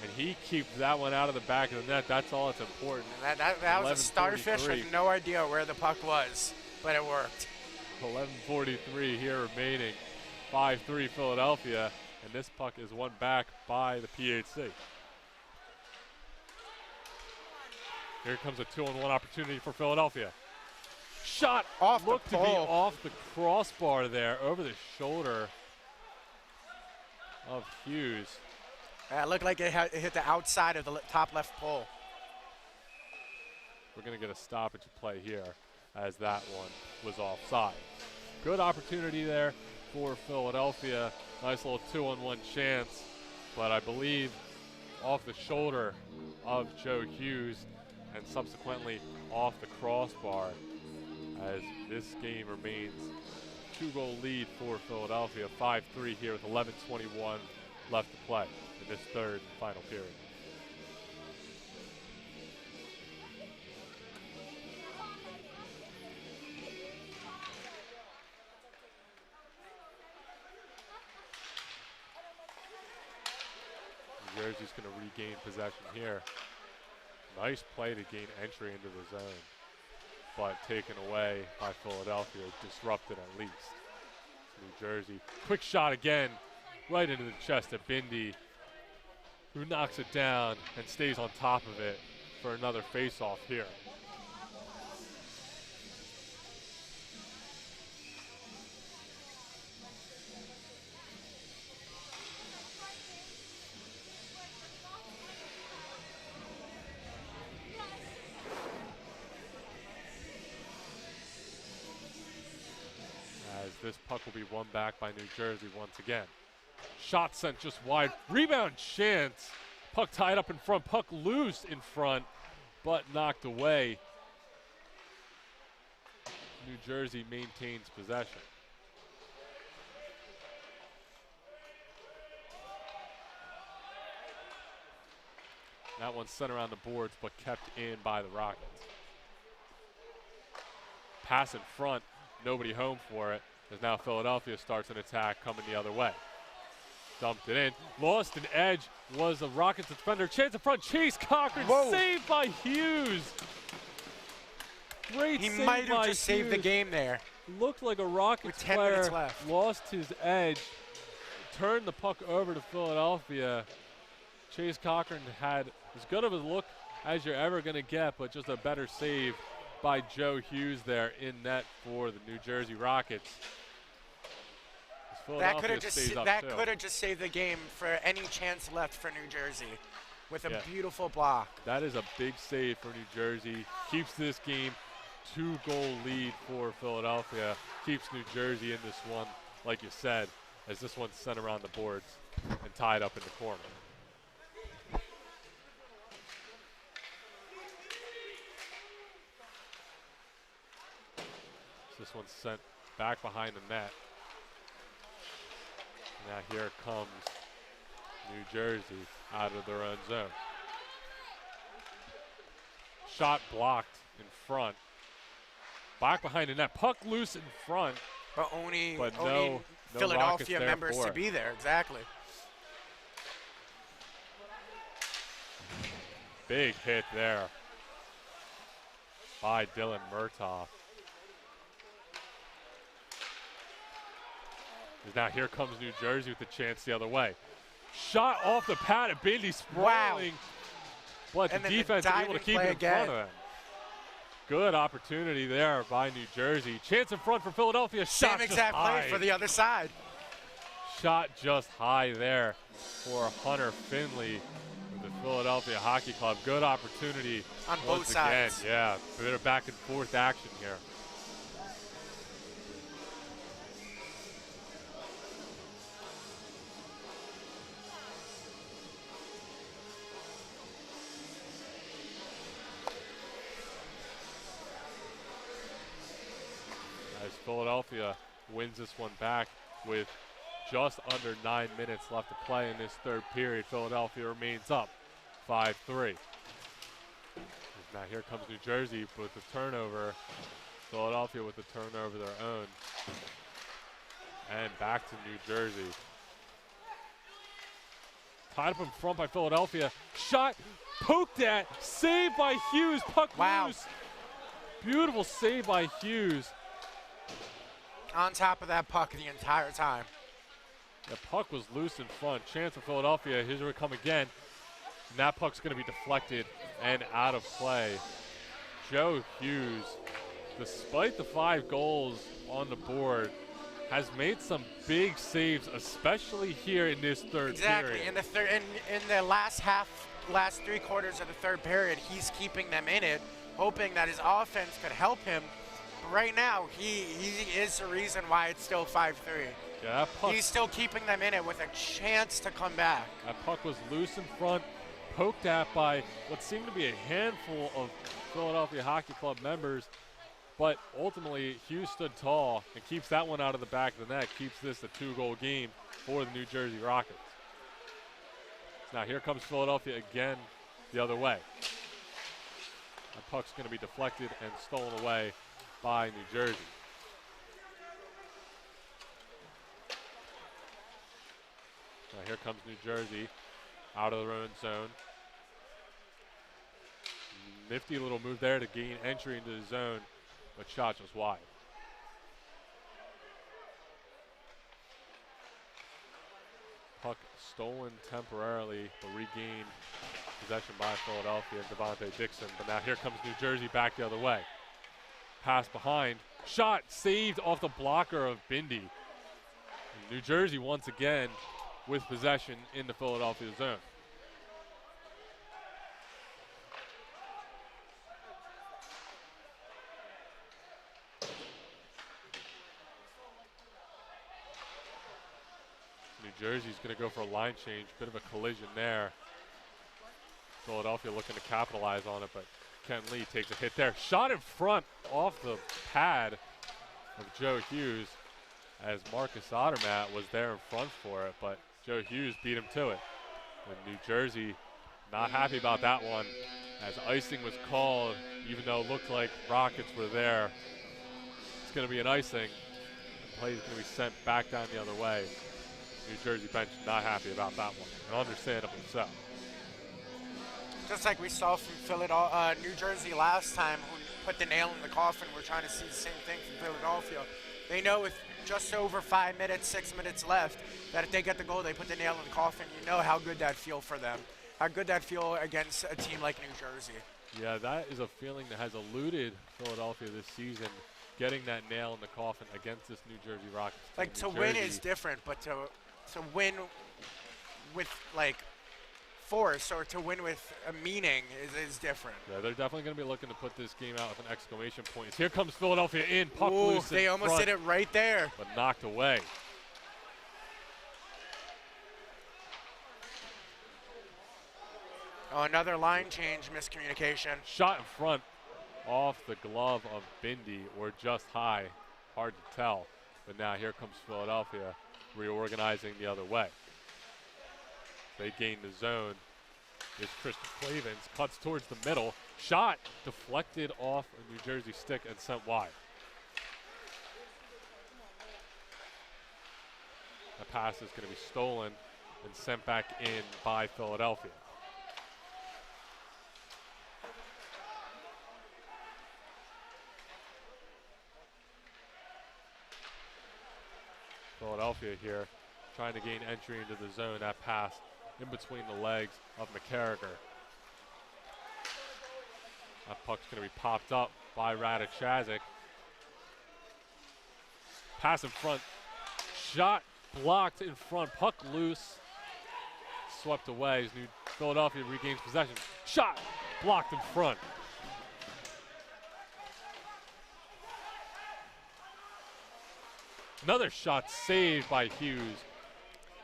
A: and he keeps that one out of the back of the net. That's all that's important.
B: That was a starfish with no idea where the puck was, but it worked.
A: 11:43 here remaining. 5-3 Philadelphia, and this puck is won back by the PHC. Here comes a 2-on-1 opportunity for Philadelphia. Shot
B: off
A: looked to be off the crossbar there, over the shoulder of Hughes.
B: It looked like it hit the outside of the top left pole.
A: We're going to get a stoppage of play here as that one was offside. Good opportunity there for Philadelphia. Nice little 2-on-1 chance, but I believe off the shoulder of Joe Hughes and subsequently off the crossbar, as this game remains 2-goal lead for Philadelphia. 5-3 here with 11:21 left to play in this 3rd and final period. New Jersey's going to regain possession here. Nice play to gain entry into the zone. but taken away by Philadelphia, disrupted at least. New Jersey, quick shot again, right into the chest of Bindi, who knocks it down and stays on top of it for another face-off here. As this puck will be won back by New Jersey once again. Shot sent just wide. Rebound chance. Puck tied up in front. Puck loose in front, but knocked away. New Jersey maintains possession. That one sent around the boards, but kept in by the Rockets. Pass in front. Nobody home for it, as now Philadelphia starts an attack coming the other way. Dumped it in. Lost an edge was a Rockets defender. Chance in front. Chase Cochran.
B: Whoa.
A: Saved by Hughes. Great
B: He
A: save
B: might have
A: by
B: just saved the
A: Hughes.
B: game there.
A: Looked like a Rockets
B: With 10
A: player
B: minutes left.
A: lost his edge. Turned the puck over to Philadelphia. Chase Cochran had as good of a look as you're ever going to get, but just a better save by Joe Hughes there in net for the New Jersey Rockets.
B: That could have
A: just
B: just saved the game for any chance left for New Jersey with a
A: Yeah.
B: beautiful block.
A: That is a big save for New Jersey. Keeps this game 2-goal lead for Philadelphia. Keeps New Jersey in this one, like you said, as this one's sent around the boards and tied up in the corner. This one's sent back behind the net. Now here comes New Jersey out of their own zone. Shot blocked in front. Back behind the net. Puck loose in front.
B: But only
A: no Rockets
B: Philadelphia
A: there
B: members
A: for
B: to
A: it.
B: be there, exactly.
A: Big hit there by Dylan Murtaugh. Now here comes New Jersey with the chance the other way. Shot off the pad at Bindi, sprawling. But
B: And
A: the
B: then the
A: defense is able to
B: diving
A: keep
B: play
A: it in front
B: again.
A: of them. Good opportunity there by New Jersey. Chance in front for Philadelphia. Shot
B: Same
A: just
B: exact
A: high.
B: play for the other side.
A: Shot just high there for Hunter Finley with the Philadelphia Hockey Club. Good opportunity
B: On both
A: once again.
B: sides.
A: Yeah, a bit of back and forth action here. As Philadelphia wins this one back with just under 9 minutes left to play in this third period. Philadelphia remains up 5-3. Now here comes New Jersey with the turnover. Philadelphia with the turnover of their own. And back to New Jersey. Tied up in front by Philadelphia. Shot poked at, saved by Hughes. Puck loose. Beautiful save by Hughes.
B: On top of that puck the entire time.
A: The puck was loose in front. Chance for Philadelphia. Here's where we come again. And that puck's going to be deflected and out of play. Joe Hughes, despite the 5 goals on the board, has made some big saves, especially here in this third
B: Exactly.
A: period.
B: In the last 3 quarters of the third period, he's keeping them in it, hoping that his offense could help him. But right now, he is the reason why it's still 5-3.
A: Yeah, that puck,
B: He's still keeping them in it with a chance to come back.
A: that puck was loose in front, poked at by what seemed to be a handful of Philadelphia Hockey Club members. But ultimately, Hughes stood tall and keeps that one out of the back of the net, keeps this a 2-goal game for the New Jersey Rockets. Now here comes Philadelphia again the other way. The puck's going to be deflected and stolen away by New Jersey. Now here comes New Jersey out of their own zone. Nifty little move there to gain entry into the zone. but shot just wide. Puck stolen temporarily, but regained possession by Philadelphia and Devontae Dixon. But now here comes New Jersey back the other way. Pass behind. Shot saved off the blocker of Bindi. And New Jersey once again with possession in the Philadelphia zone. New Jersey's going to go for a line change. Bit of a collision there. Philadelphia looking to capitalize on it, but Ken Lee takes a hit there. Shot in front off the pad of Joe Hughes as Marcus Ottermatt was there in front for it, but Joe Hughes beat him to it. And New Jersey not happy about that one as icing was called, even though it looked like Rockets were there. It's going to be an icing. The play is going to be sent back down the other way. New Jersey bench not happy about that one, and understandably so.
B: Just like we saw from Philadelphia, New Jersey last time, who put the nail in the coffin, we're trying to see the same thing from Philadelphia. They know with just over 5 minutes, 6 minutes left, that if they get the goal, they put the nail in the coffin. You know how good that feel for them. How good that feel against a team like New Jersey.
A: Yeah, that is a feeling that has eluded Philadelphia this season, getting that nail in the coffin against this New Jersey Rockets team.
B: Like, to win is different, but to win with, like, force or to win with a meaning is different.
A: Yeah, they're definitely going to be looking to put this game out with an exclamation point. Here comes Philadelphia in, puck
B: Ooh,
A: loose
B: they
A: in
B: almost
A: front,
B: did it right there.
A: but knocked away.
B: Oh, another line change miscommunication.
A: Shot in front off the glove of Bindi, or just high. Hard to tell. But now here comes Philadelphia reorganizing the other way. They gain the zone. It's Christian Clavens, cuts towards the middle. Shot deflected off a New Jersey stick and sent wide. The pass is going to be stolen and sent back in by Philadelphia. Philadelphia here trying to gain entry into the zone. That pass in between the legs of McCarriger. That puck's going to be popped up by Radek. Pass in front. Shot blocked in front. Puck loose. Swept away as New Philadelphia regains possession. Shot blocked in front. Another shot saved by Hughes.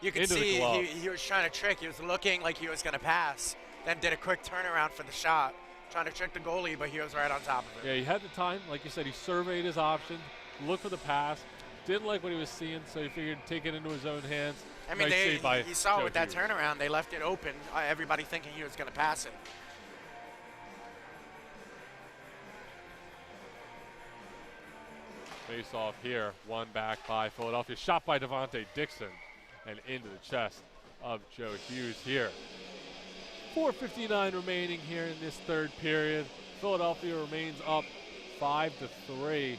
B: You can see he was trying to trick. He was looking like he was going to pass, then did a quick turnaround for the shot, trying to trick the goalie, but he was right on top of it.
A: Yeah, he had the time. Like you said, he surveyed his options, looked for the pass, didn't like what he was seeing, so he figured take it into his own hands.
B: I mean, you saw with that turnaround, they left it open, everybody thinking he was going to pass it.
A: Face off here, one back by Philadelphia. Shot by Devontae Dixon and into the chest of Joe Hughes here. 4:59 remaining here in this third period. Philadelphia remains up 5-3.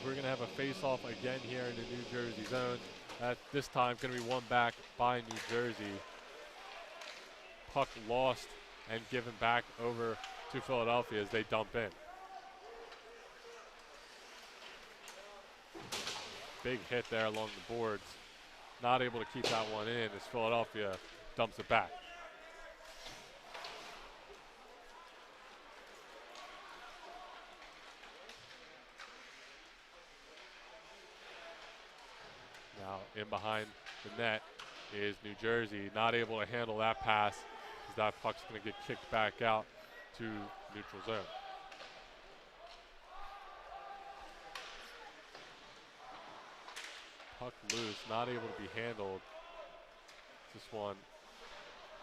A: We're going to have a face-off again here in the New Jersey zone. This time going to be one back by New Jersey. Puck lost and given back over to Philadelphia as they dump in. Big hit there along the boards. Not able to keep that one in as Philadelphia dumps it back. Now in behind the net is New Jersey. Not able to handle that pass as that puck's going to get kicked back out to neutral zone. Puck loose, not able to be handled. This one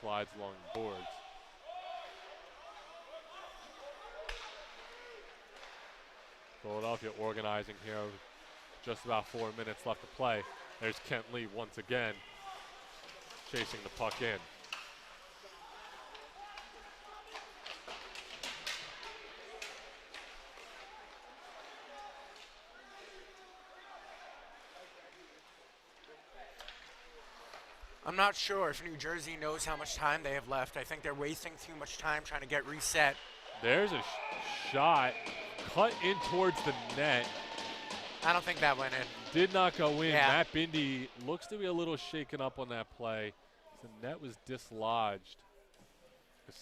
A: glides along the boards. Philadelphia organizing here. Just about 4 minutes left to play. There's Kent Lee once again chasing the puck in.
B: I'm not sure if New Jersey knows how much time they have left. I think they're wasting too much time trying to get reset.
A: There's a shot cut in towards the net.
B: I don't think that went in.
A: Did not go in.
B: Yeah.
A: Matt Bindi looks to be a little shaken up on that play. The net was dislodged.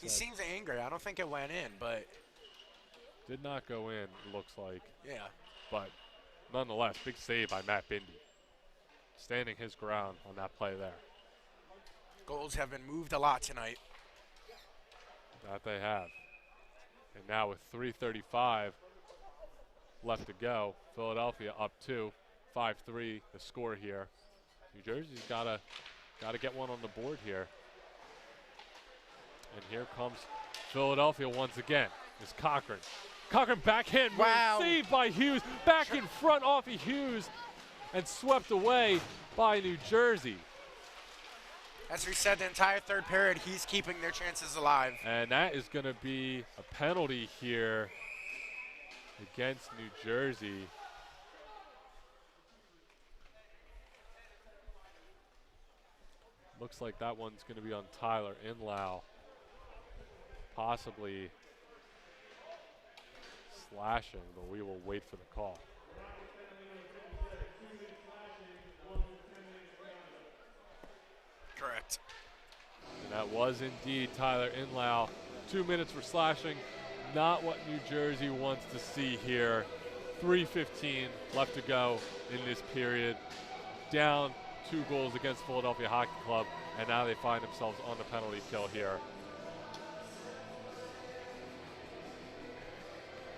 B: He seems angry. I don't think it went in, but
A: did not go in, it looks like.
B: yeah.
A: But nonetheless, big save by Matt Bindi. Standing his ground on that play there.
B: Goals have been moved a lot tonight.
A: That they have. And now with 3:35 left to go, Philadelphia up 2, 5-3 the score here. New Jersey's gotta get one on the board here. And here comes Philadelphia once again. It's Cochran. Cochran backhand move,
B: Wow.
A: saved by Hughes. Back in front off of Hughes and swept away by New Jersey.
B: As we said, the entire third period, he's keeping their chances alive.
A: And that is going to be a penalty here against New Jersey. Looks like that one's going to be on Tyler Inlow. Possibly slashing, but we will wait for the call.
B: Correct.
A: And that was indeed Tyler Inlow. 2 minutes for slashing. Not what New Jersey wants to see here. 3:15 left to go in this period. Down 2 goals against Philadelphia Hockey Club, and now they find themselves on the penalty kill here.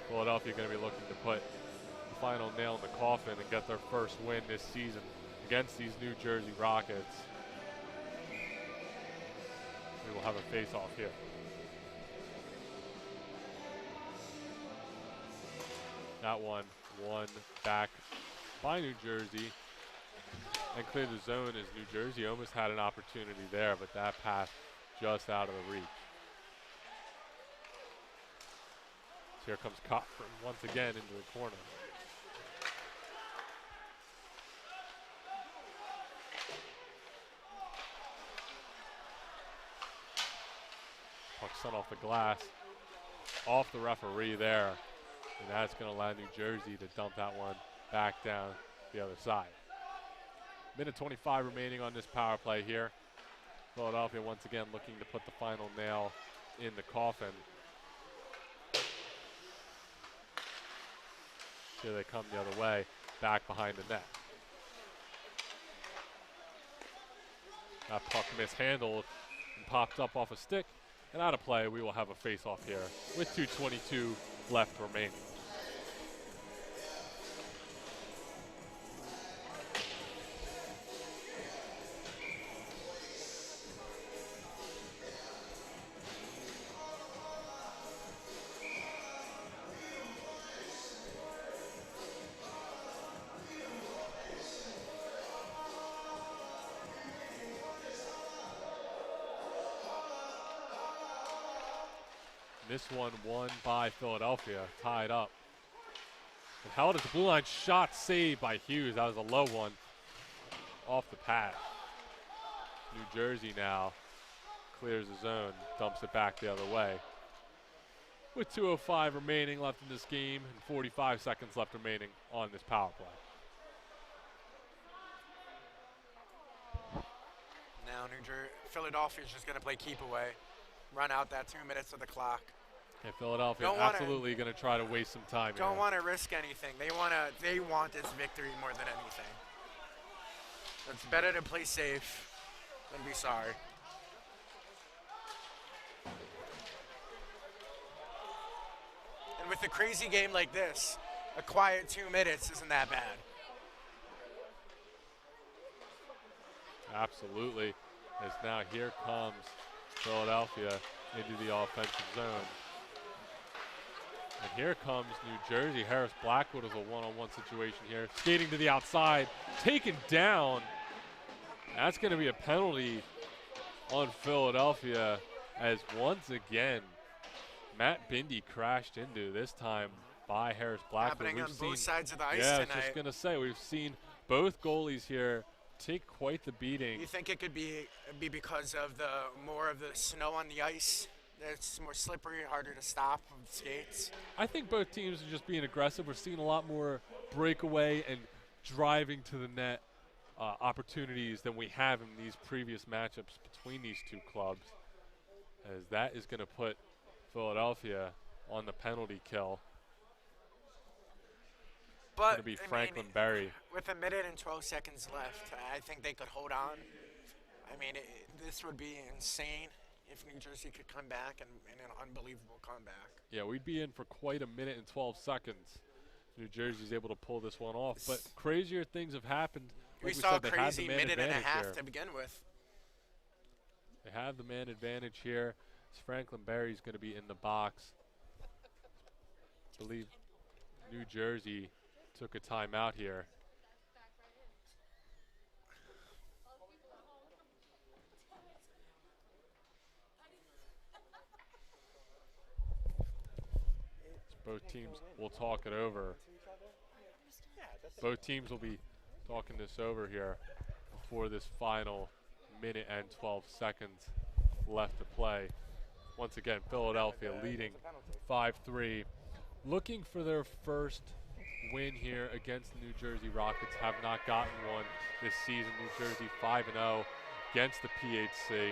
A: Philadelphia going to be looking to put the final nail in the coffin and get their first win this season against these New Jersey Rockets. We will have a face-off here. That one won back by New Jersey and cleared the zone as New Jersey almost had an opportunity there, but that pass just out of the reach. So here comes Cochran once again into the corner. Puck sent off the glass, off the referee there. And that's going to allow New Jersey to dump that one back down the other side. Minute 25 remaining on this power play here. Philadelphia once again looking to put the final nail in the coffin. Here they come the other way, back behind the net. That puck mishandled and popped up off a stick. And out of play, we will have a face-off here with 2:22 left remaining. This one won by Philadelphia, tied up. And held at the blue line, shot saved by Hughes. That was a low one off the pad. New Jersey now clears the zone, dumps it back the other way. With 2:05 remaining left in this game and 45 seconds left remaining on this power play.
B: Now Philadelphia's just going to play keep away, run out that 2 minutes of the clock.
A: And Philadelphia
B: Don't
A: absolutely going to try to waste some time
B: Don't
A: here.
B: want to risk anything. They want this victory more than anything. It's better to play safe than be sorry. And with a crazy game like this, a quiet 2 minutes isn't that bad.
A: Absolutely. As now here comes Philadelphia into the offensive zone. And here comes New Jersey. Harris Blackwood is a one-on-one situation here. Skating to the outside, taken down. That's going to be a penalty on Philadelphia as once again, Matt Bindi crashed into, this time by Harris Blackwood.
B: Happening on both sides of the ice
A: yeah,
B: tonight.
A: I was just going to say, we've seen both goalies here take quite the beating.
B: You think it could be because of more of the snow on the ice? It's more slippery, harder to stop with skates.
A: I think both teams are just being aggressive. We're seeing a lot more breakaway and driving to the net opportunities than we have in these previous matchups between these two clubs, as that is going to put Philadelphia on the penalty kill.
B: But
A: Going to be Franklin Berry.
B: With 1 minute and 12 seconds left, I think they could hold on. I mean, this would be insane if New Jersey could come back and an unbelievable comeback.
A: Yeah, we'd be in for quite 1 minute and 12 seconds. New Jersey's able to pull this one off, but crazier things have happened.
B: We
A: Like
B: saw
A: said,
B: a crazy minute and a half to begin with.
A: They have the man advantage here. Franklin Berry's going to be in the box. I believe New Jersey took a timeout here. Both teams will talk it over. Both teams will be talking this over here before this final minute and 12 seconds left to play. Once again, Philadelphia leading 5-3. Looking for their first win here against the New Jersey Rockets. Have not gotten one this season. New Jersey 5-0 against the PHC.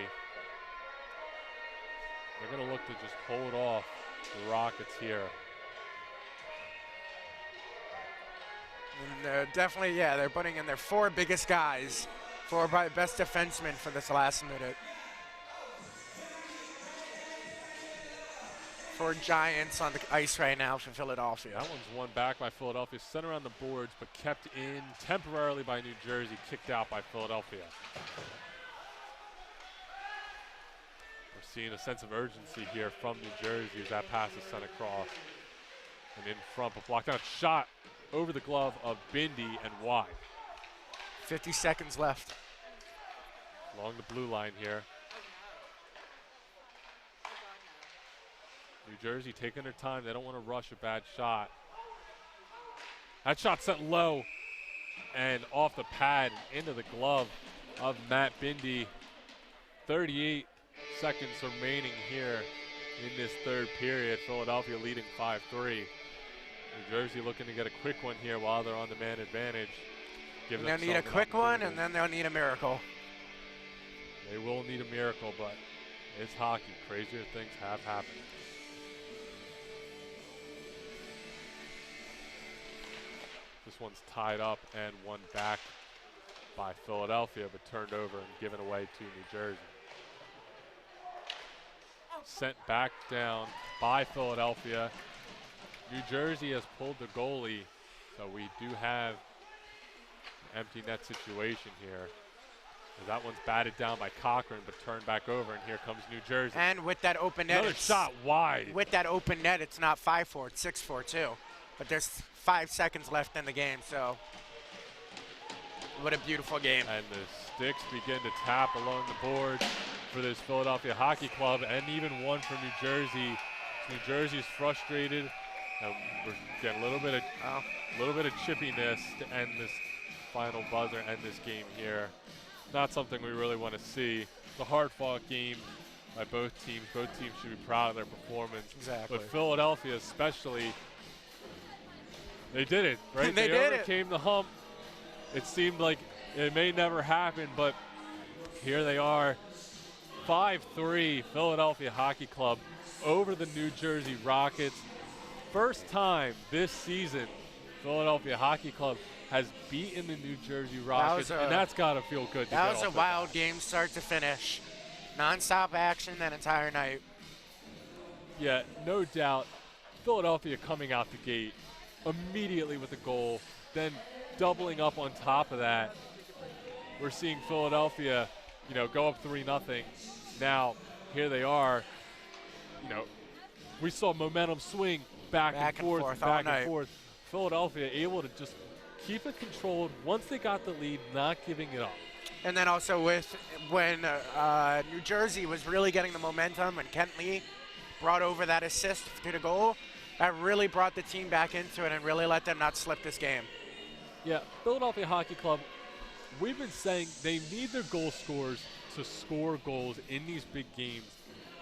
A: They're going to look to just hold off the Rockets here.
B: And definitely, yeah, they're putting in their 4 biggest guys, 4 best defensemen for this last minute. 4 giants on the ice right now for Philadelphia.
A: That one's won back by Philadelphia, sent around the boards, but kept in temporarily by New Jersey, kicked out by Philadelphia. We're seeing a sense of urgency here from New Jersey as that pass is sent across. And in front, but blocked out, shot over the glove of Bindi and wide.
B: 50 seconds left.
A: Along the blue line here. New Jersey taking their time. They don't want to rush a bad shot. That shot sent low and off the pad into the glove of Matt Bindi. 38 seconds remaining here in this third period. Philadelphia leading 5-3. New Jersey looking to get a quick one here while they're on the man advantage.
B: They'll need a quick one, and then they'll need a miracle.
A: They will need a miracle, but it's hockey. Crazier things have happened. This one's tied up and won back by Philadelphia, but turned over and given away to New Jersey. Sent back down by Philadelphia. New Jersey has pulled the goalie, so we do have an empty net situation here. That one's batted down by Cochran, but turned back over, and here comes New Jersey.
B: And with that open net,
A: another shot wide.
B: With that open net, it's not 5-4, it's 6-4 too. But there's 5 seconds left in the game, so what a beautiful game.
A: And the sticks begin to tap along the boards for this Philadelphia Hockey Club, and even one for New Jersey. New Jersey's frustrated, and we're getting a little bit of chippiness to end this final buzzer, end this game here. Not something we really want to see. It's a hard-fought game by both teams. Both teams should be proud of their performance.
B: Exactly.
A: But Philadelphia especially, they did it, right?
B: They did
A: overcame the hump. It seemed like it may never happen, but here they are. 5-3 Philadelphia Hockey Club over the New Jersey Rockets. First time this season Philadelphia Hockey Club has beaten the New Jersey Rockets, and that's got to feel good.
B: That was a wild game start to finish. Non-stop action that entire night.
A: Yeah, no doubt. Philadelphia coming out the gate immediately with a goal, then doubling up on top of that. We're seeing Philadelphia, go up 3-0. Now, here they are. We saw momentum swing back and forth. Philadelphia able to just keep it controlled once they got the lead, not giving it up.
B: And then also when New Jersey was really getting the momentum and Kent Lee brought over that assist to the goal, that really brought the team back into it and really let them not slip this game.
A: Yeah, Philadelphia Hockey Club we've been saying they need their goal scorers to score goals in these big games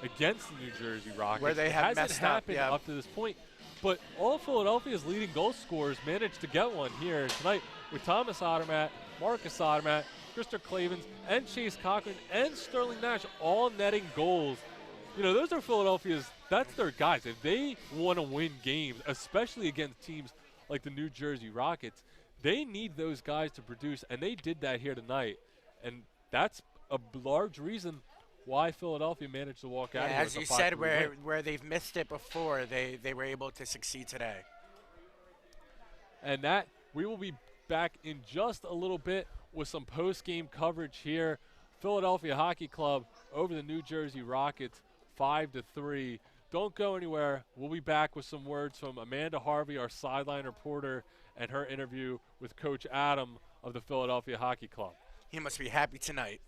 A: against the New Jersey Rockets.
B: Where they
A: it
B: have
A: hasn't
B: messed up,
A: happened
B: yeah.
A: up to this point, but all Philadelphia's leading goal scorers managed to get one here tonight with Thomas Ottermatt, Marcus Ottermatt, Krister Clavens, and Chase Cochran, and Sterling Nash all netting goals. You know, those are Philadelphia's, that's their guys. If they want to win games, especially against teams like the New Jersey Rockets, they need those guys to produce, and they did that here tonight. And that's a large reason why Philadelphia managed to walk out of here
B: As
A: with
B: you
A: a
B: said,
A: 5-3 win.
B: where they've missed it before, they were able to succeed today.
A: And that, we will be back in just a little bit with some post-game coverage here. Philadelphia Hockey Club over the New Jersey Rockets, 5-3. Don't go anywhere. We'll be back with some words from Amanda Harvey, our sideline reporter, and her interview with Coach Adam of the Philadelphia Hockey Club.
B: He must be happy tonight.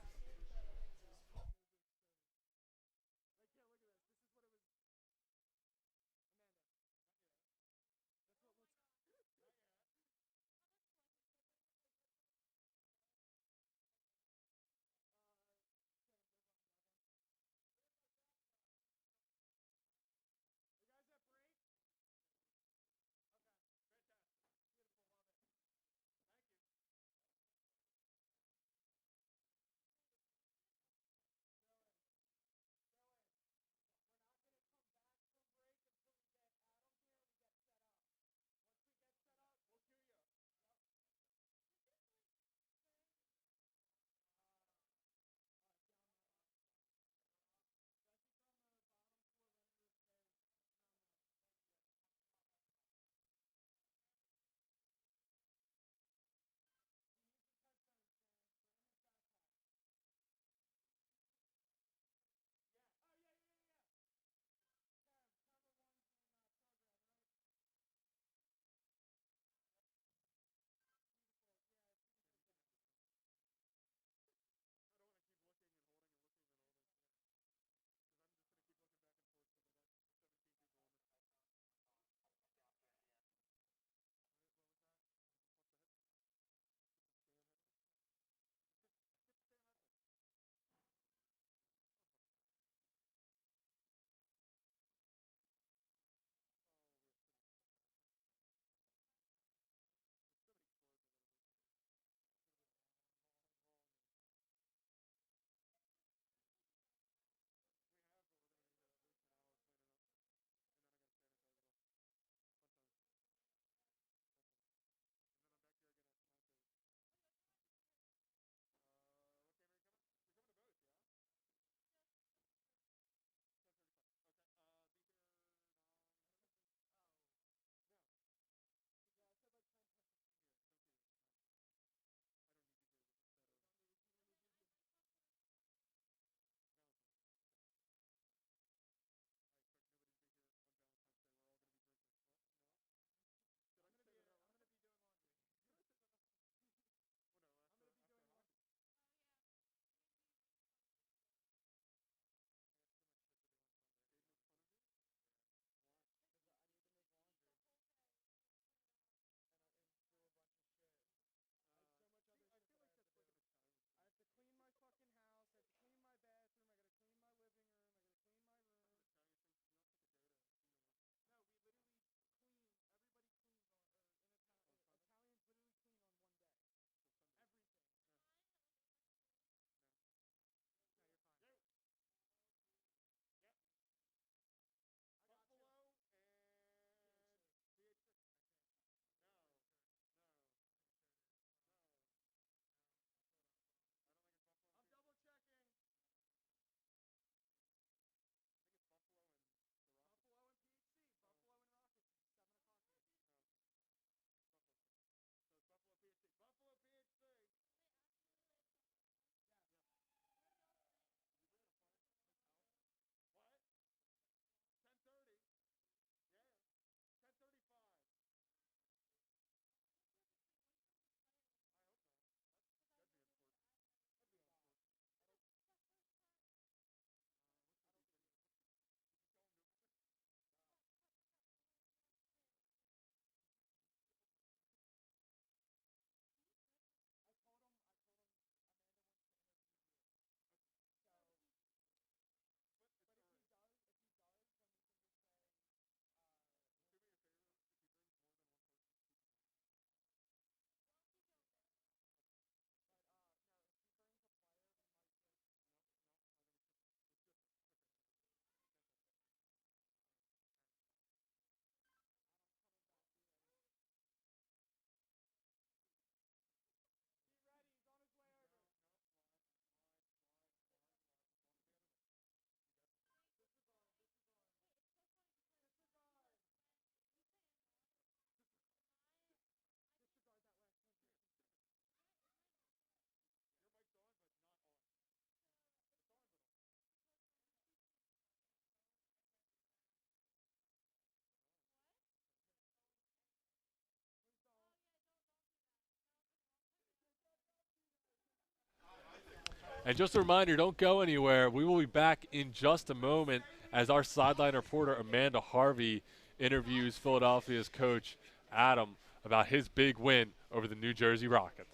A: And just a reminder, don't go anywhere. We will be back in just a moment as our sideline reporter Amanda Harvey interviews Philadelphia's coach Adam about his big win over the New Jersey Rockets.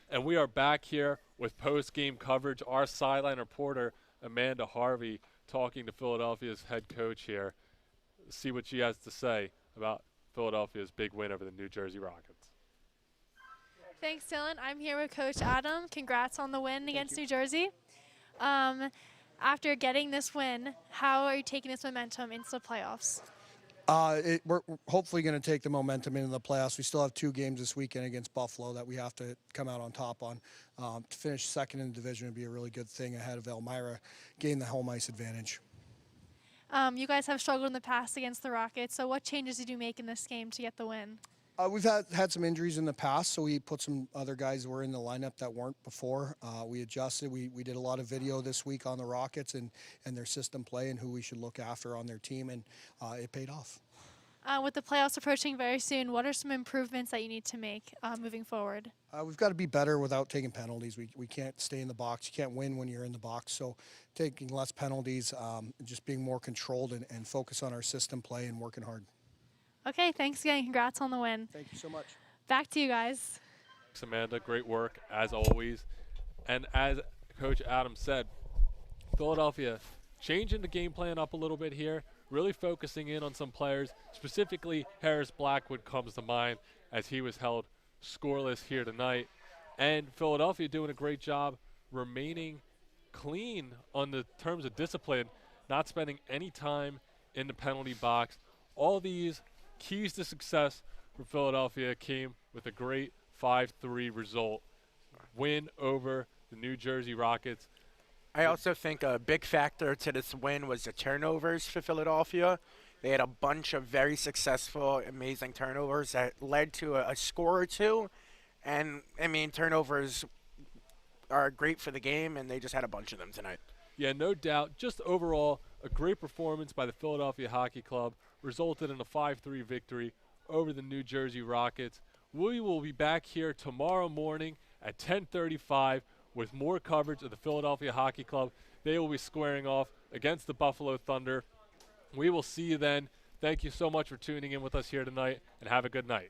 A: And we are back here with post-game coverage. Our sideline reporter, Amanda Harvey, talking to Philadelphia's head coach here. See what she has to say about Philadelphia's big win over the New Jersey Rockets.
C: Thanks, Dylan. I'm here with Coach Adam. Congrats on the win against New Jersey. After getting this win, how are you taking this momentum into the playoffs?
D: We're hopefully going to take the momentum into the playoffs. We still have 2 games this weekend against Buffalo that we have to come out on top on. To finish second in the division would be a really good thing ahead of Elmira, gain the home ice advantage.
C: You guys have struggled in the past against the Rockets, so what changes did you make in this game to get the win?
D: We've had some injuries in the past, so we put some other guys who were in the lineup that weren't before. We adjusted. We did a lot of video this week on the Rockets and their system play and who we should look after on their team, and it paid off.
C: With the playoffs approaching very soon, what are some improvements that you need to make moving forward?
D: We've got to be better without taking penalties. We can't stay in the box. You can't win when you're in the box. So taking less penalties, just being more controlled and focus on our system play and working hard.
C: Okay, thanks again. Congrats on the win.
D: Thank you so much.
C: Back to you guys.
A: Thanks, Amanda. Great work, as always. And as Coach Adam said, Philadelphia changing the game plan up a little bit here, really focusing in on some players. Specifically, Harris Blackwood comes to mind as he was held scoreless here tonight. And Philadelphia doing a great job remaining clean on the terms of discipline, not spending any time in the penalty box. All these keys to success for Philadelphia came with a great 5-3 result. Win over the New Jersey Rockets.
B: I also think a big factor to this win was the turnovers for Philadelphia. They had a bunch of very successful, amazing turnovers that led to a score or two. And, I mean, turnovers are great for the game, and they just had a bunch of them tonight.
A: Yeah, no doubt. Just overall, a great performance by the Philadelphia Hockey Club resulted in a 5-3 victory over the New Jersey Rockets. We will be back here tomorrow morning at 10:35 with more coverage of the Philadelphia Hockey Club. They will be squaring off against the Buffalo Thunder. We will see you then. Thank you so much for tuning in with us here tonight, and have a good night.